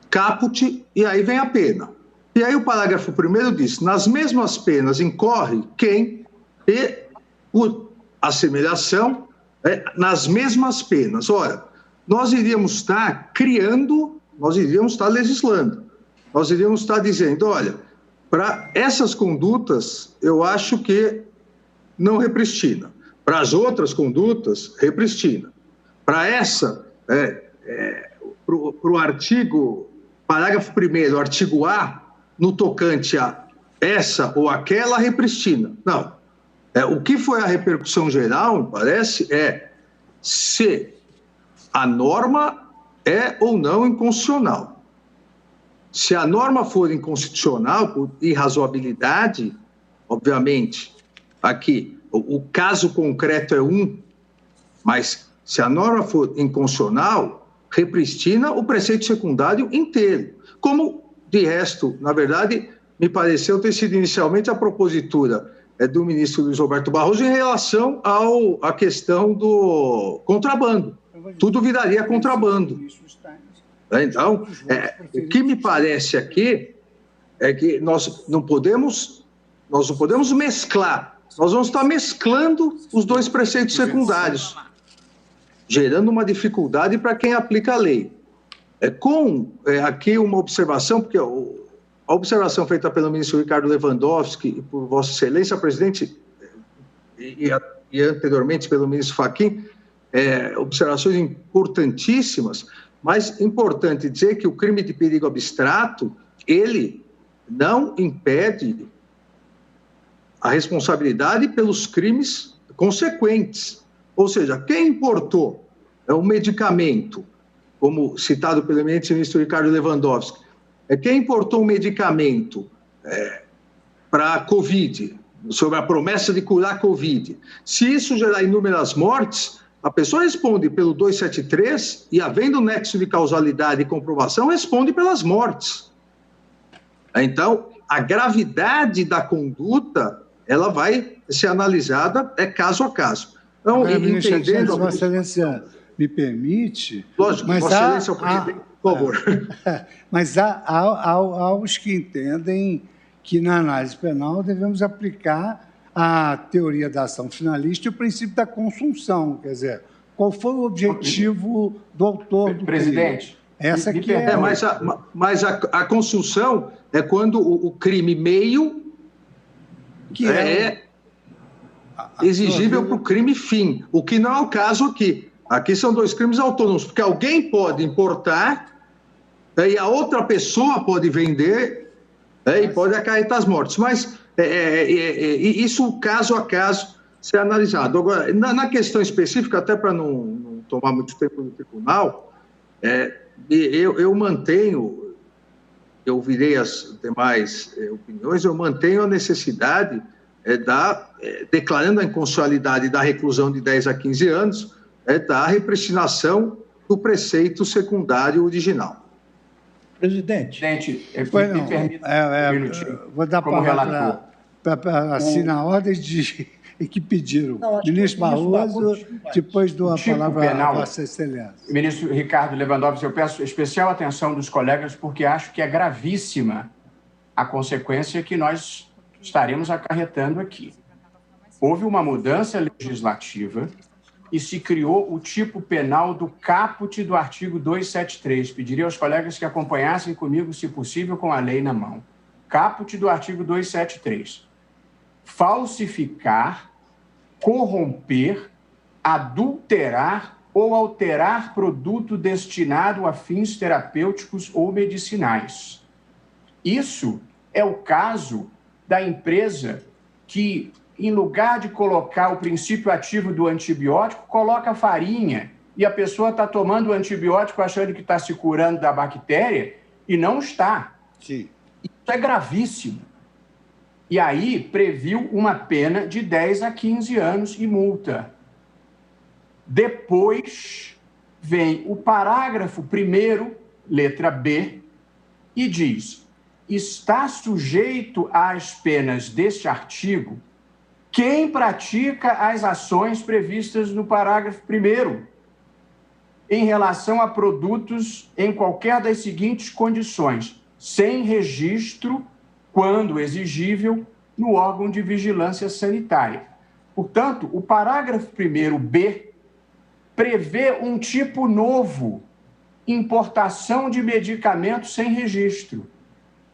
caput, e aí vem a pena. E aí o parágrafo 1º diz, nas mesmas penas incorre quem, e por assemelhação, nas mesmas penas. Ora, nós iríamos estar criando, nós iríamos estar legislando, nós iríamos estar dizendo, olha, para essas condutas, eu acho que não repristina. Para as outras condutas, repristina. Para essa, para o artigo, parágrafo 1º, artigo A, no tocante a essa ou aquela, repristina. Não. O que foi a repercussão geral, me parece, se a norma é ou não inconstitucional. Se a norma for inconstitucional, por irrazoabilidade, obviamente, aqui, o caso concreto é um, mas se a norma for inconstitucional, repristina o preceito secundário inteiro. Como, de resto, na verdade, me pareceu ter sido inicialmente a propositura do ministro Luiz Roberto Barroso em relação à questão do contrabando. Tudo viraria contrabando. Então, o que me parece aqui é que nós não podemos mesclar. Nós vamos estar mesclando os dois preceitos secundários, gerando uma dificuldade para quem aplica a lei. Aqui uma observação, porque a observação feita pelo ministro Ricardo Lewandowski e por Vossa Excelência, presidente, e anteriormente pelo ministro Fachin, observações importantíssimas, mas importante dizer que o crime de perigo abstrato, ele não impede a responsabilidade pelos crimes consequentes. Ou seja, quem importou um medicamento, como citado pelo eminente ministro Ricardo Lewandowski, quem importou um medicamento para a Covid, sobre a promessa de curar a Covid, se isso gerar inúmeras mortes, a pessoa responde pelo 273 e, havendo nexo de causalidade e comprovação, responde pelas mortes. Então, a gravidade da conduta, ela vai ser analisada caso a caso. Então, entendendo... Vossa Excelência me permite... Lógico, mas Vossa Excelência, por favor. Mas há os que entendem que, na análise penal, devemos aplicar a teoria da ação finalista e o princípio da consunção. Quer dizer, qual foi o objetivo do autor do presidente? Crime? Essa aqui é... Mas a consunção é quando o crime meio que é exigível para o crime fim, o que não é o caso aqui. Aqui são dois crimes autônomos, porque alguém pode importar e a outra pessoa pode vender e pode acarretar as mortes. Mas isso, caso a caso, ser analisado. Agora, na questão específica, até para não tomar muito tempo no tribunal, eu mantenho, eu ouvirei as demais opiniões, eu mantenho a necessidade declarando a inconstitucionalidade da reclusão de 10 a 15 anos, da repristinação do preceito secundário original. Presidente, me permita um minutinho. Vou dar a palavra assim, na ordem de que pediram. Ministro Barroso, depois dou a palavra a Vossa Excelência. Ministro Ricardo Lewandowski, eu peço especial atenção dos colegas, porque acho que é gravíssima a consequência que nós estaremos acarretando aqui. Houve uma mudança legislativa e se criou o tipo penal do caput do artigo 273. Pediria aos colegas que acompanhassem comigo, se possível, com a lei na mão. Caput do artigo 273. Falsificar, corromper, adulterar ou alterar produto destinado a fins terapêuticos ou medicinais. Isso é o caso da empresa que, em lugar de colocar o princípio ativo do antibiótico, coloca farinha e a pessoa está tomando o antibiótico achando que está se curando da bactéria e não está. Sim. Isso é gravíssimo. E aí previu uma pena de 10 a 15 anos e multa. Depois vem o parágrafo 1º, letra B, e diz: está sujeito às penas deste artigo quem pratica as ações previstas no parágrafo 1º, em relação a produtos em qualquer das seguintes condições, sem registro, quando exigível, no órgão de vigilância sanitária. Portanto, o parágrafo 1º-B prevê um tipo novo, importação de medicamentos sem registro,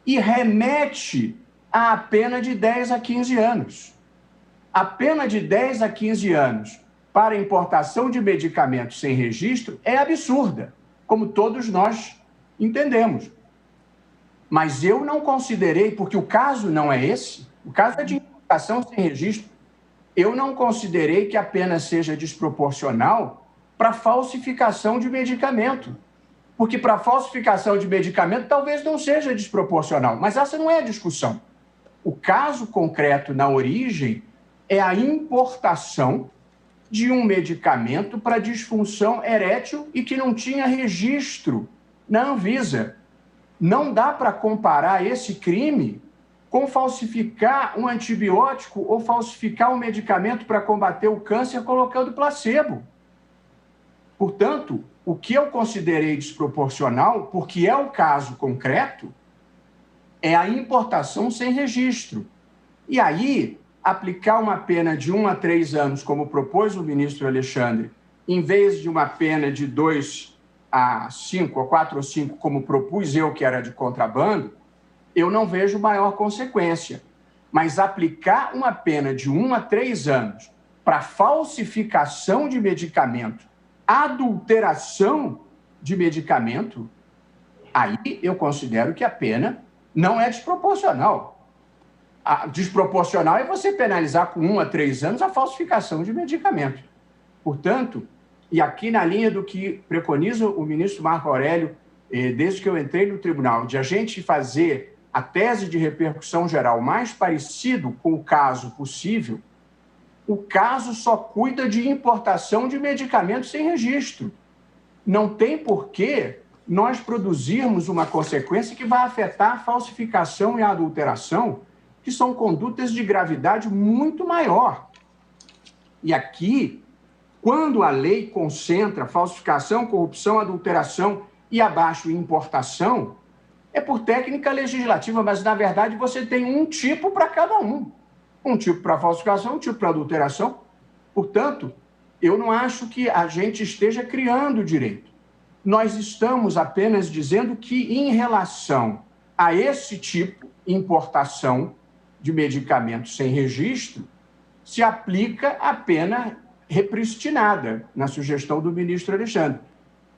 e remete à pena de 10 a 15 anos. A pena de 10 a 15 anos para importação de medicamentos sem registro é absurda, como todos nós entendemos. Mas eu não considerei, porque o caso não é esse, o caso é de importação sem registro, eu não considerei que a pena seja desproporcional para falsificação de medicamento. Porque para falsificação de medicamento talvez não seja desproporcional, mas essa não é a discussão. O caso concreto na origem é a importação de um medicamento para disfunção erétil e que não tinha registro na Anvisa. Não dá para comparar esse crime com falsificar um antibiótico ou falsificar um medicamento para combater o câncer colocando placebo. Portanto, o que eu considerei desproporcional, porque é o caso concreto, é a importação sem registro. E aí, aplicar uma pena de 1 a 3 anos, como propôs o ministro Alexandre, em vez de uma pena de 2 a 5, ou 4 ou 5, como propus eu, que era de contrabando, eu não vejo maior consequência. Mas aplicar uma pena de 1 a 3 anos para falsificação de medicamento, adulteração de medicamento, aí eu considero que a pena não é desproporcional. A desproporcional é você penalizar com 1 a 3 anos a falsificação de medicamento. Portanto, e aqui na linha do que preconiza o ministro Marco Aurélio, desde que eu entrei no tribunal, de a gente fazer a tese de repercussão geral mais parecido com o caso possível, o caso só cuida de importação de medicamentos sem registro. Não tem porquê nós produzirmos uma consequência que vai afetar a falsificação e a adulteração, que são condutas de gravidade muito maior. E aqui, quando a lei concentra falsificação, corrupção, adulteração e abaixo importação, é por técnica legislativa, mas, na verdade, você tem um tipo para cada um. Um tipo para falsificação, um tipo para adulteração. Portanto, eu não acho que a gente esteja criando direito. Nós estamos apenas dizendo que, em relação a esse tipo, importação de medicamentos sem registro, se aplica a pena repristinada, na sugestão do ministro Alexandre.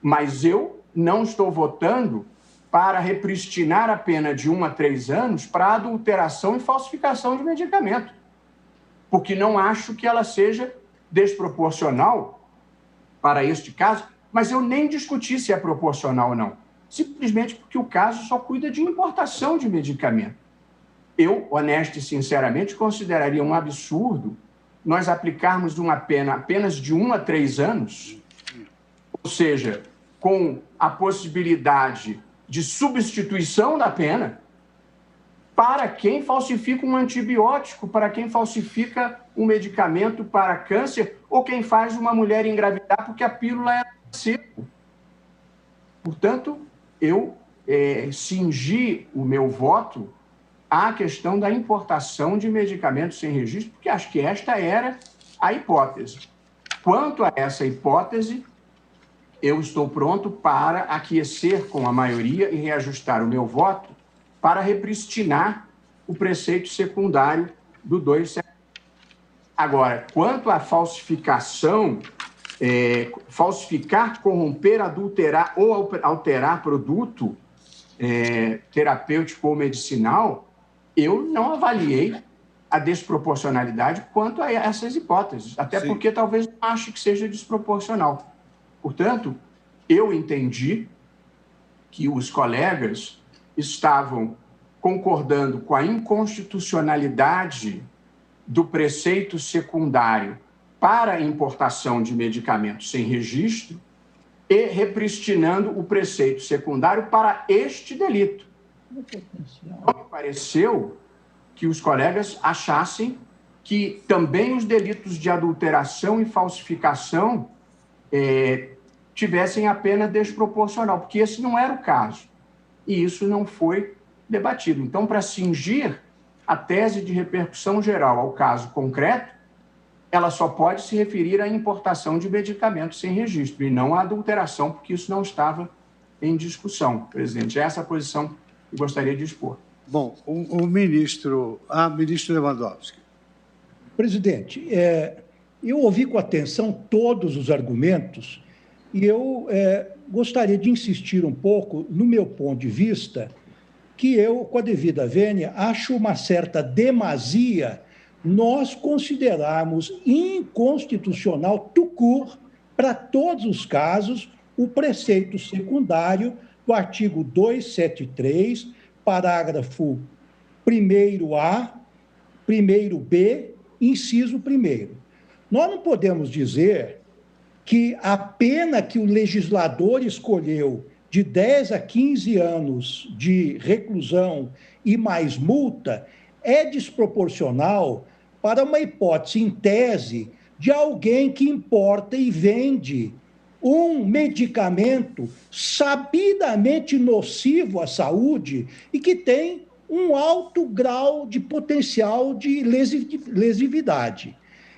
Mas eu não estou votando para repristinar a pena de 1 a 3 anos para adulteração e falsificação de medicamento, porque não acho que ela seja desproporcional para este caso, mas eu nem discuti se é proporcional ou não, simplesmente porque o caso só cuida de importação de medicamento. Eu, honesto e sinceramente, consideraria um absurdo nós aplicarmos uma pena apenas de 1 a 3 anos, ou seja, com a possibilidade de substituição da pena para quem falsifica um antibiótico, para quem falsifica um medicamento para câncer ou quem faz uma mulher engravidar porque a pílula é seco. Portanto, eu cingi o meu voto à questão da importação de medicamentos sem registro, porque acho que esta era a hipótese. Quanto a essa hipótese, eu estou pronto para aquecer com a maioria e reajustar o meu voto para repristinar o preceito secundário do 270. Agora, quanto à falsificação, falsificar, corromper, adulterar ou alterar produto terapêutico ou medicinal, eu não avaliei a desproporcionalidade quanto a essas hipóteses, até Sim. porque talvez não ache que seja desproporcional. Portanto, eu entendi que os colegas estavam concordando com a inconstitucionalidade do preceito secundário para a importação de medicamentos sem registro e repristinando o preceito secundário para este delito. Não me pareceu que os colegas achassem que também os delitos de adulteração e falsificação tivessem a pena desproporcional, porque esse não era o caso. E isso não foi debatido. Então, para cingir a tese de repercussão geral ao caso concreto, ela só pode se referir à importação de medicamentos sem registro e não à adulteração, porque isso não estava em discussão, presidente. Essa é a posição que eu gostaria de expor. Bom, o ministro Lewandowski. Presidente, eu ouvi com atenção todos os argumentos e eu gostaria de insistir um pouco no meu ponto de vista, que eu, com a devida vênia, acho uma certa demasia nós considerarmos inconstitucional tout court, para todos os casos, o preceito secundário do artigo 273, parágrafo 1º-A, 1º-B, inciso 1º. Nós não podemos dizer que a pena que o legislador escolheu de 10 a 15 anos de reclusão e mais multa é desproporcional para uma hipótese, em tese, de alguém que importa e vende um medicamento sabidamente nocivo à saúde e que tem um alto grau de potencial de lesividade.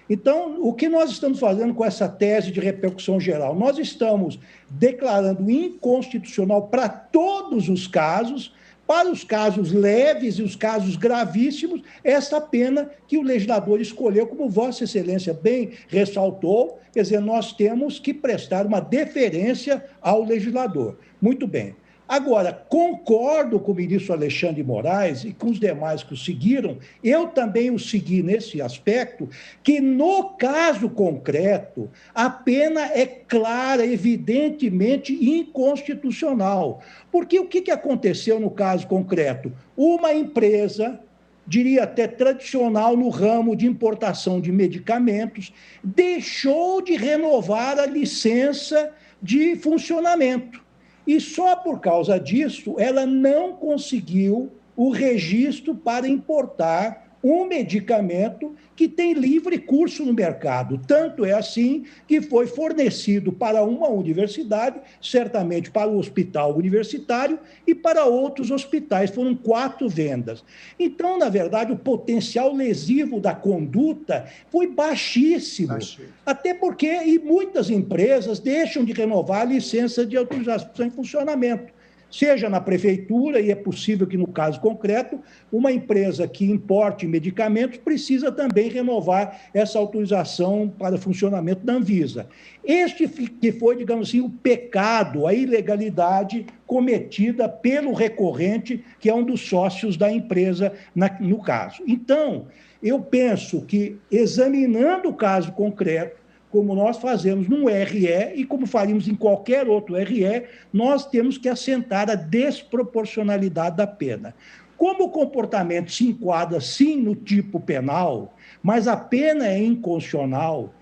Então, o que nós estamos fazendo com essa tese de repercussão geral? Nós estamos declarando inconstitucional para todos os casos, para os casos leves e os casos gravíssimos, essa pena que o legislador escolheu, como Vossa Excelência bem ressaltou, quer dizer, nós temos que prestar uma deferência ao legislador. Muito bem. Agora, concordo com o ministro Alexandre de Moraes e com os demais que o seguiram, eu também o segui nesse aspecto, que no caso concreto, a pena é clara, evidentemente inconstitucional. Porque o que aconteceu no caso concreto? Uma empresa, diria até tradicional no ramo de importação de medicamentos, deixou de renovar a licença de funcionamento. E só por causa disso, ela não conseguiu o registro para importar um medicamento que tem livre curso no mercado. Tanto é assim que foi fornecido para uma universidade, certamente para o hospital universitário e para outros hospitais. Foram 4 vendas. Então, na verdade, o potencial lesivo da conduta foi baixíssimo. Até porque muitas empresas deixam de renovar a licença de autorização em funcionamento. Seja na prefeitura, e é possível que, no caso concreto, uma empresa que importe medicamentos precisa também renovar essa autorização para funcionamento da Anvisa. Este que foi, digamos assim, o pecado, a ilegalidade cometida pelo recorrente, que é um dos sócios da empresa no caso. Então, eu penso que, examinando o caso concreto, como nós fazemos num RE e como faríamos em qualquer outro RE, nós temos que assentar a desproporcionalidade da pena. Como o comportamento se enquadra, sim, no tipo penal, mas a pena é inconstitucional,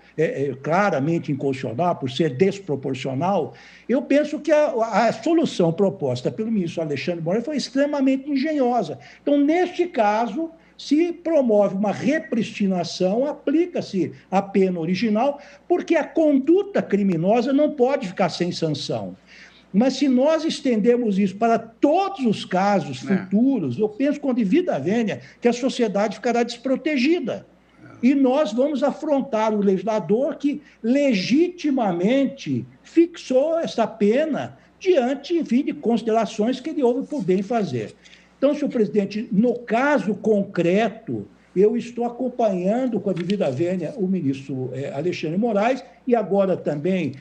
claramente inconstitucional, por ser desproporcional, eu penso que a solução proposta pelo ministro Alexandre de Moraes foi extremamente engenhosa. Então, neste caso, se promove uma repristinação, aplica-se a pena original, porque a conduta criminosa não pode ficar sem sanção. Mas se nós estendemos isso para todos os casos futuros, eu penso com devida vênia que a sociedade ficará desprotegida. E nós vamos afrontar o legislador que legitimamente fixou essa pena diante, enfim, de considerações que ele houve por bem fazer. Então, senhor presidente, no caso concreto, eu estou acompanhando com a devida vênia o ministro Alexandre de Moraes e agora também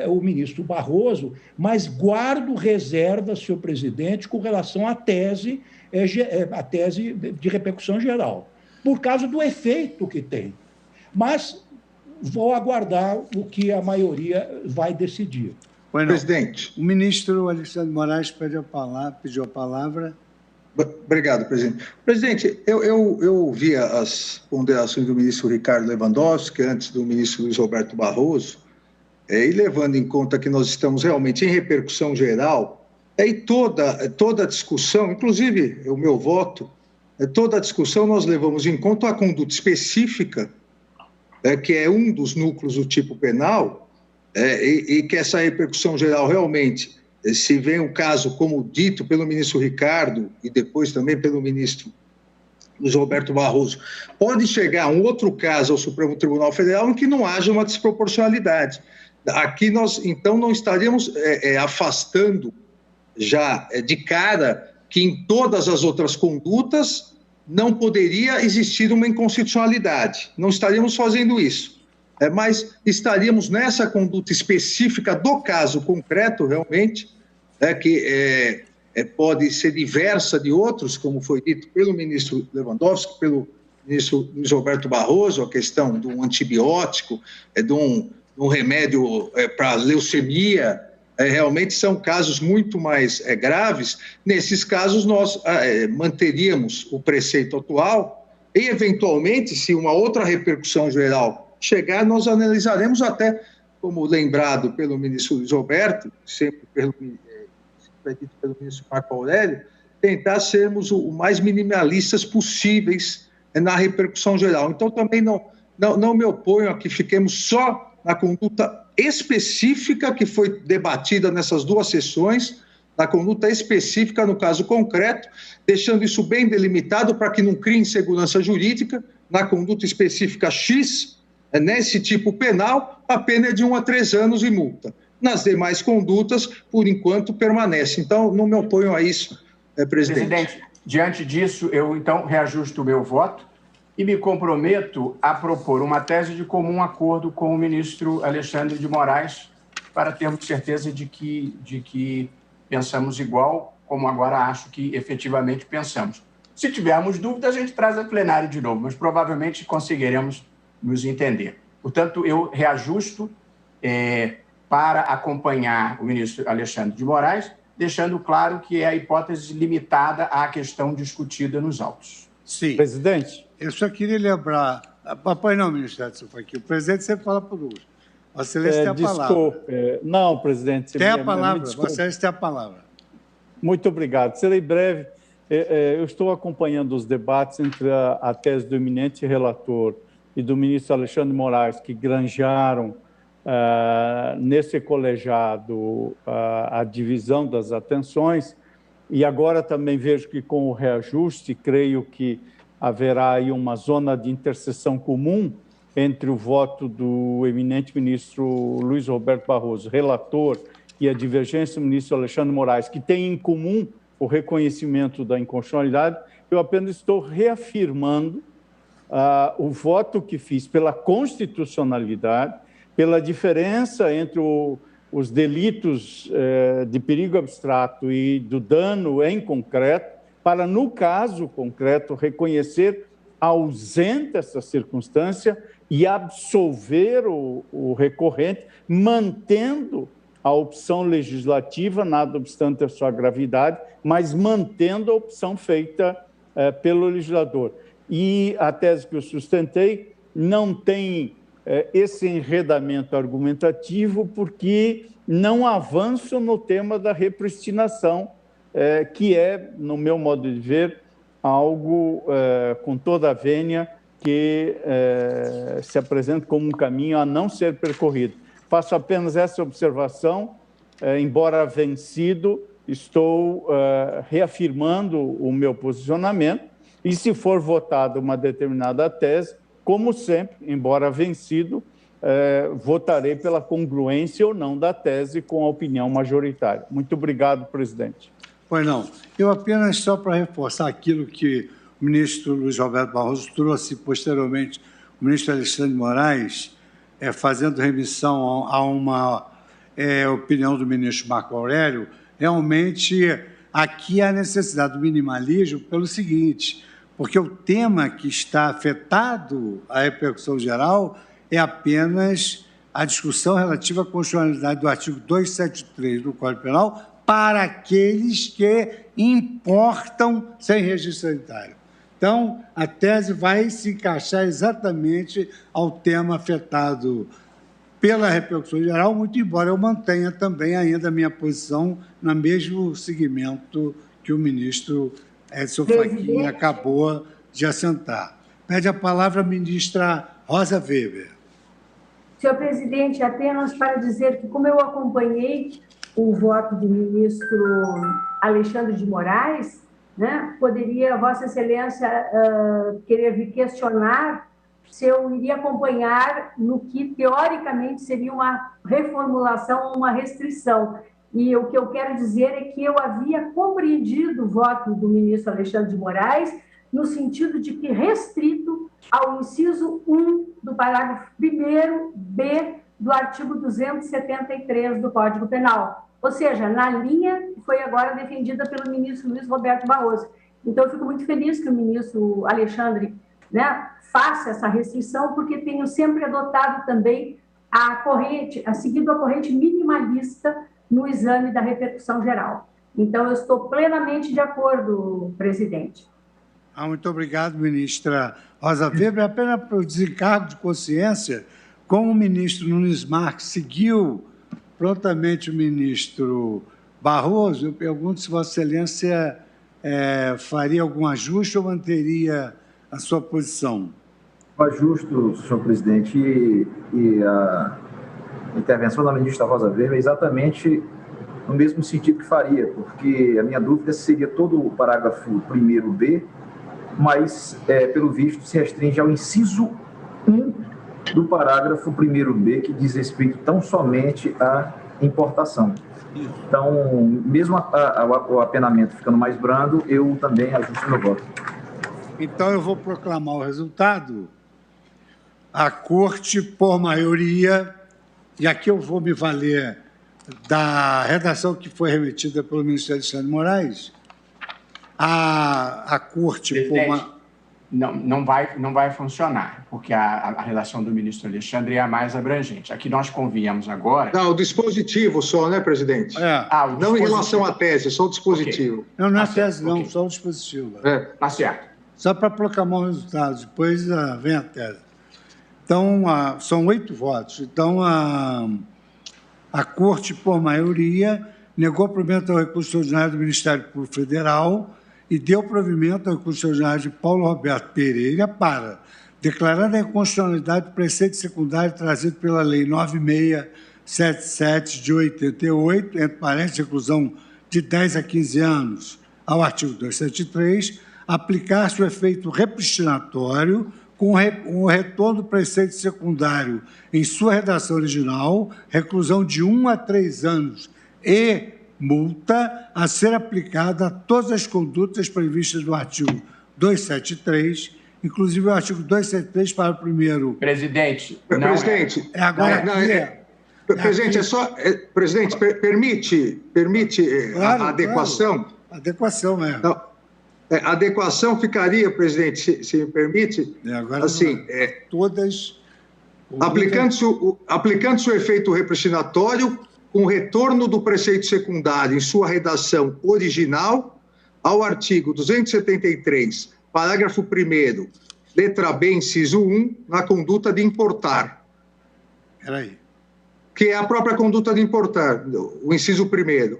o ministro Barroso, mas guardo reservas, senhor presidente, com relação à tese de repercussão geral, por causa do efeito que tem. Mas vou aguardar o que a maioria vai decidir. Bueno, presidente. O ministro Alexandre de Moraes pediu a palavra. Obrigado, presidente. Presidente, eu ouvi as ponderações do ministro Ricardo Lewandowski, antes do ministro Luiz Roberto Barroso, e levando em conta que nós estamos realmente em repercussão geral, e toda a discussão, inclusive o meu voto, toda a discussão nós levamos em conta a conduta específica, que é um dos núcleos do tipo penal, e que essa repercussão geral realmente, se vem um caso, como dito pelo ministro Ricardo e depois também pelo ministro Luiz Roberto Barroso, pode chegar um outro caso ao Supremo Tribunal Federal em que não haja uma desproporcionalidade. Aqui nós, então, não estaríamos afastando já de cara que em todas as outras condutas não poderia existir uma inconstitucionalidade. Não estaríamos fazendo isso. Mas estaríamos nessa conduta específica do caso concreto, realmente, que pode ser diversa de outros, como foi dito pelo ministro Lewandowski, pelo ministro Luiz Roberto Barroso, a questão de um antibiótico, de um remédio para leucemia, realmente são casos muito mais graves. Nesses casos, nós manteríamos o preceito atual e, eventualmente, se uma outra repercussão geral chegar, nós analisaremos até, como lembrado pelo ministro Luiz Roberto, sempre dito pelo ministro Marco Aurélio, tentar sermos o mais minimalistas possíveis na repercussão geral. Então, também não me oponho a que fiquemos só na conduta específica que foi debatida nessas duas sessões, na conduta específica no caso concreto, deixando isso bem delimitado para que não crie insegurança jurídica. Na conduta específica X, nesse tipo penal, a pena é de 1 a 3 anos e multa. Nas demais condutas, por enquanto, permanece. Então, não me oponho a isso, presidente. Presidente, diante disso, eu então reajusto o meu voto e me comprometo a propor uma tese de comum acordo com o ministro Alexandre de Moraes para termos certeza de que pensamos igual, como agora acho que efetivamente pensamos. Se tivermos dúvida, a gente traz a plenário de novo, mas provavelmente conseguiremos nos entender. Portanto, eu reajusto para acompanhar o ministro Alexandre de Moraes, deixando claro que é a hipótese limitada à questão discutida nos autos. Sim. Presidente. Eu só queria lembrar... Papai não, ministro Edson Fachin. O presidente sempre fala por último. Vossa Excelência tem a palavra. Desculpe. Não, presidente. Tem a palavra. Vossa Excelência tem a palavra. Muito obrigado. Serei breve. Eu estou acompanhando os debates entre a tese do eminente relator e do ministro Alexandre de Moraes, que granjearam nesse colegiado a divisão das atenções, e agora também vejo que com o reajuste, creio que haverá aí uma zona de interseção comum entre o voto do eminente ministro Luiz Roberto Barroso, relator, e a divergência do ministro Alexandre de Moraes, que tem em comum o reconhecimento da inconstitucionalidade. Eu apenas estou reafirmando o voto que fiz pela constitucionalidade, pela diferença entre os delitos de perigo abstrato e do dano em concreto, para, no caso concreto, reconhecer ausente essa circunstância e absolver o recorrente, mantendo a opção legislativa, nada obstante a sua gravidade, mas mantendo a opção feita pelo legislador. E a tese que eu sustentei não tem esse enredamento argumentativo, porque não avanço no tema da repristinação, que é, no meu modo de ver, algo com toda a vênia que se apresenta como um caminho a não ser percorrido. Faço apenas essa observação, embora vencido, estou reafirmando o meu posicionamento, e se for votada uma determinada tese, como sempre, embora vencido, votarei pela congruência ou não da tese com a opinião majoritária. Muito obrigado, presidente. Pois não. Eu apenas, só para reforçar aquilo que o ministro Luiz Roberto Barroso trouxe posteriormente, o ministro Alexandre de Moraes, fazendo remissão a uma opinião do ministro Marco Aurélio, realmente aqui há necessidade do minimalismo pelo seguinte, porque o tema que está afetado à repercussão geral é apenas a discussão relativa à constitucionalidade do artigo 273 do Código Penal para aqueles que importam sem registro sanitário. Então, a tese vai se encaixar exatamente ao tema afetado pela repercussão geral, muito embora eu mantenha também ainda a minha posição no mesmo segmento que o ministro Edson Fachin acabou de assentar. Pede a palavra a ministra Rosa Weber. Senhor presidente, apenas para dizer que, como eu acompanhei o voto do ministro Alexandre de Moraes, né, poderia Vossa Excelência querer vir questionar se eu iria acompanhar no que, teoricamente, seria uma reformulação ou uma restrição. E o que eu quero dizer é que eu havia compreendido o voto do ministro Alexandre de Moraes no sentido de que restrito ao inciso 1 do parágrafo 1º-B do artigo 273 do Código Penal, ou seja, na linha que foi agora defendida pelo ministro Luiz Roberto Barroso. Então, eu fico muito feliz que o ministro Alexandre, né, faça essa restrição, porque tenho sempre adotado também seguido a corrente minimalista no exame da repercussão geral. Então, eu estou plenamente de acordo, presidente. Muito obrigado, ministra Rosa Weber. Apenas para o desencargo de consciência, como o ministro Nunes Marques seguiu prontamente o ministro Barroso, eu pergunto se Vossa Excelência faria algum ajuste ou manteria a sua posição? O ajuste, senhor presidente, e a intervenção da ministra Rosa Weber é exatamente no mesmo sentido que faria, porque a minha dúvida seria todo o parágrafo 1º-B, mas, pelo visto, se restringe ao inciso 1 do parágrafo 1º-B, que diz respeito tão somente à importação. Então, mesmo o apenamento ficando mais brando, eu também ajusto meu voto. Então, eu vou proclamar o resultado. A Corte, por maioria, e aqui eu vou me valer da redação que foi remetida pelo ministro Alexandre Moraes, a Corte... Não vai funcionar, porque a redação do ministro Alexandre é a mais abrangente. Aqui nós conviemos agora... Não, o dispositivo só, né, presidente? Não em relação à tese, só o dispositivo. Okay. Não é a tese, não, só o dispositivo. Tá certo. Só para proclamar o resultado, depois vem a tese. Então, são 8 votos. Então, a Corte, por maioria, negou provimento ao recurso extraordinário do Ministério Público Federal e deu provimento ao recurso extraordinário de Paulo Roberto Pereira para, declarando a inconstitucionalidade do preceito secundário trazido pela Lei 9677 de 88, entre parênteses, reclusão de 10 a 15 anos, ao artigo 273, aplicar-se o efeito repristinatório com o retorno do preceito secundário em sua redação original, reclusão de 1 a 3 anos e multa a ser aplicada a todas as condutas previstas no artigo 273, inclusive o artigo 273 para o primeiro... Presidente, presidente, presidente, permite a adequação? Claro. Adequação, Não, a adequação ficaria, presidente, se me permite, agora assim... todas... Aplicando-se o efeito repristinatório com o retorno do preceito secundário em sua redação original ao artigo 273, parágrafo 1º, letra B, inciso 1, na conduta de importar. Peraí. Que é a própria conduta de importar, o inciso 1º.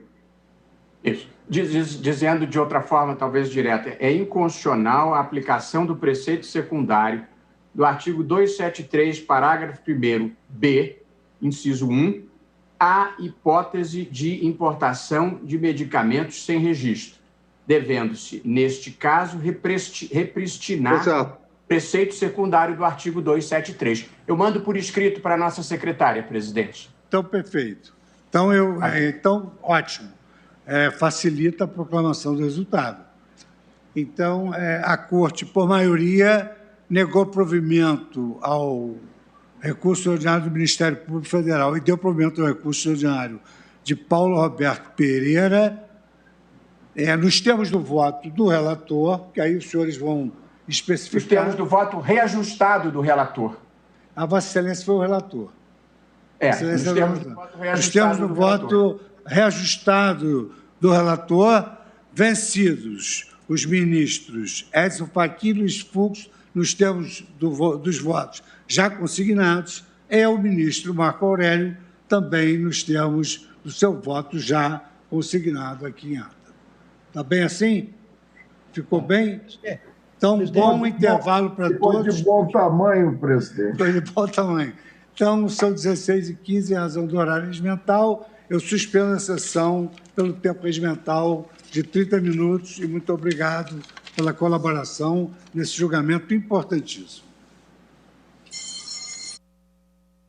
Isso. Dizendo de outra forma, talvez direta, é inconstitucional a aplicação do preceito secundário do artigo 273, parágrafo 1º, B, inciso 1, a hipótese de importação de medicamentos sem registro, devendo-se, neste caso, repristinar preceito secundário do artigo 273. Eu mando por escrito para a nossa secretária, presidente. Então, perfeito. Então, ótimo. Facilita a proclamação do resultado. Então, a Corte, por maioria, negou provimento ao recurso extraordinário do Ministério Público Federal e deu provimento ao recurso extraordinário de Paulo Roberto Pereira, nos termos do voto do relator, que aí os senhores vão especificar... Os termos do voto reajustado do relator. A Vossa Excelência foi o relator. Nos termos do voto reajustado Os termos do voto reajustado do relator, vencidos os ministros Edson Fachin e Luiz Fux, nos termos dos votos já consignados, é o ministro Marco Aurélio, também nos termos do seu voto já consignado aqui em ata. Está bem assim? Ficou bem? Então, bom intervalo para todos. Foi de bom tamanho, presidente. Foi de bom tamanho. Então, são 16h15, em razão do horário regimental. Eu suspendo a sessão pelo tempo regimental de 30 minutos e muito obrigado pela colaboração nesse julgamento importantíssimo.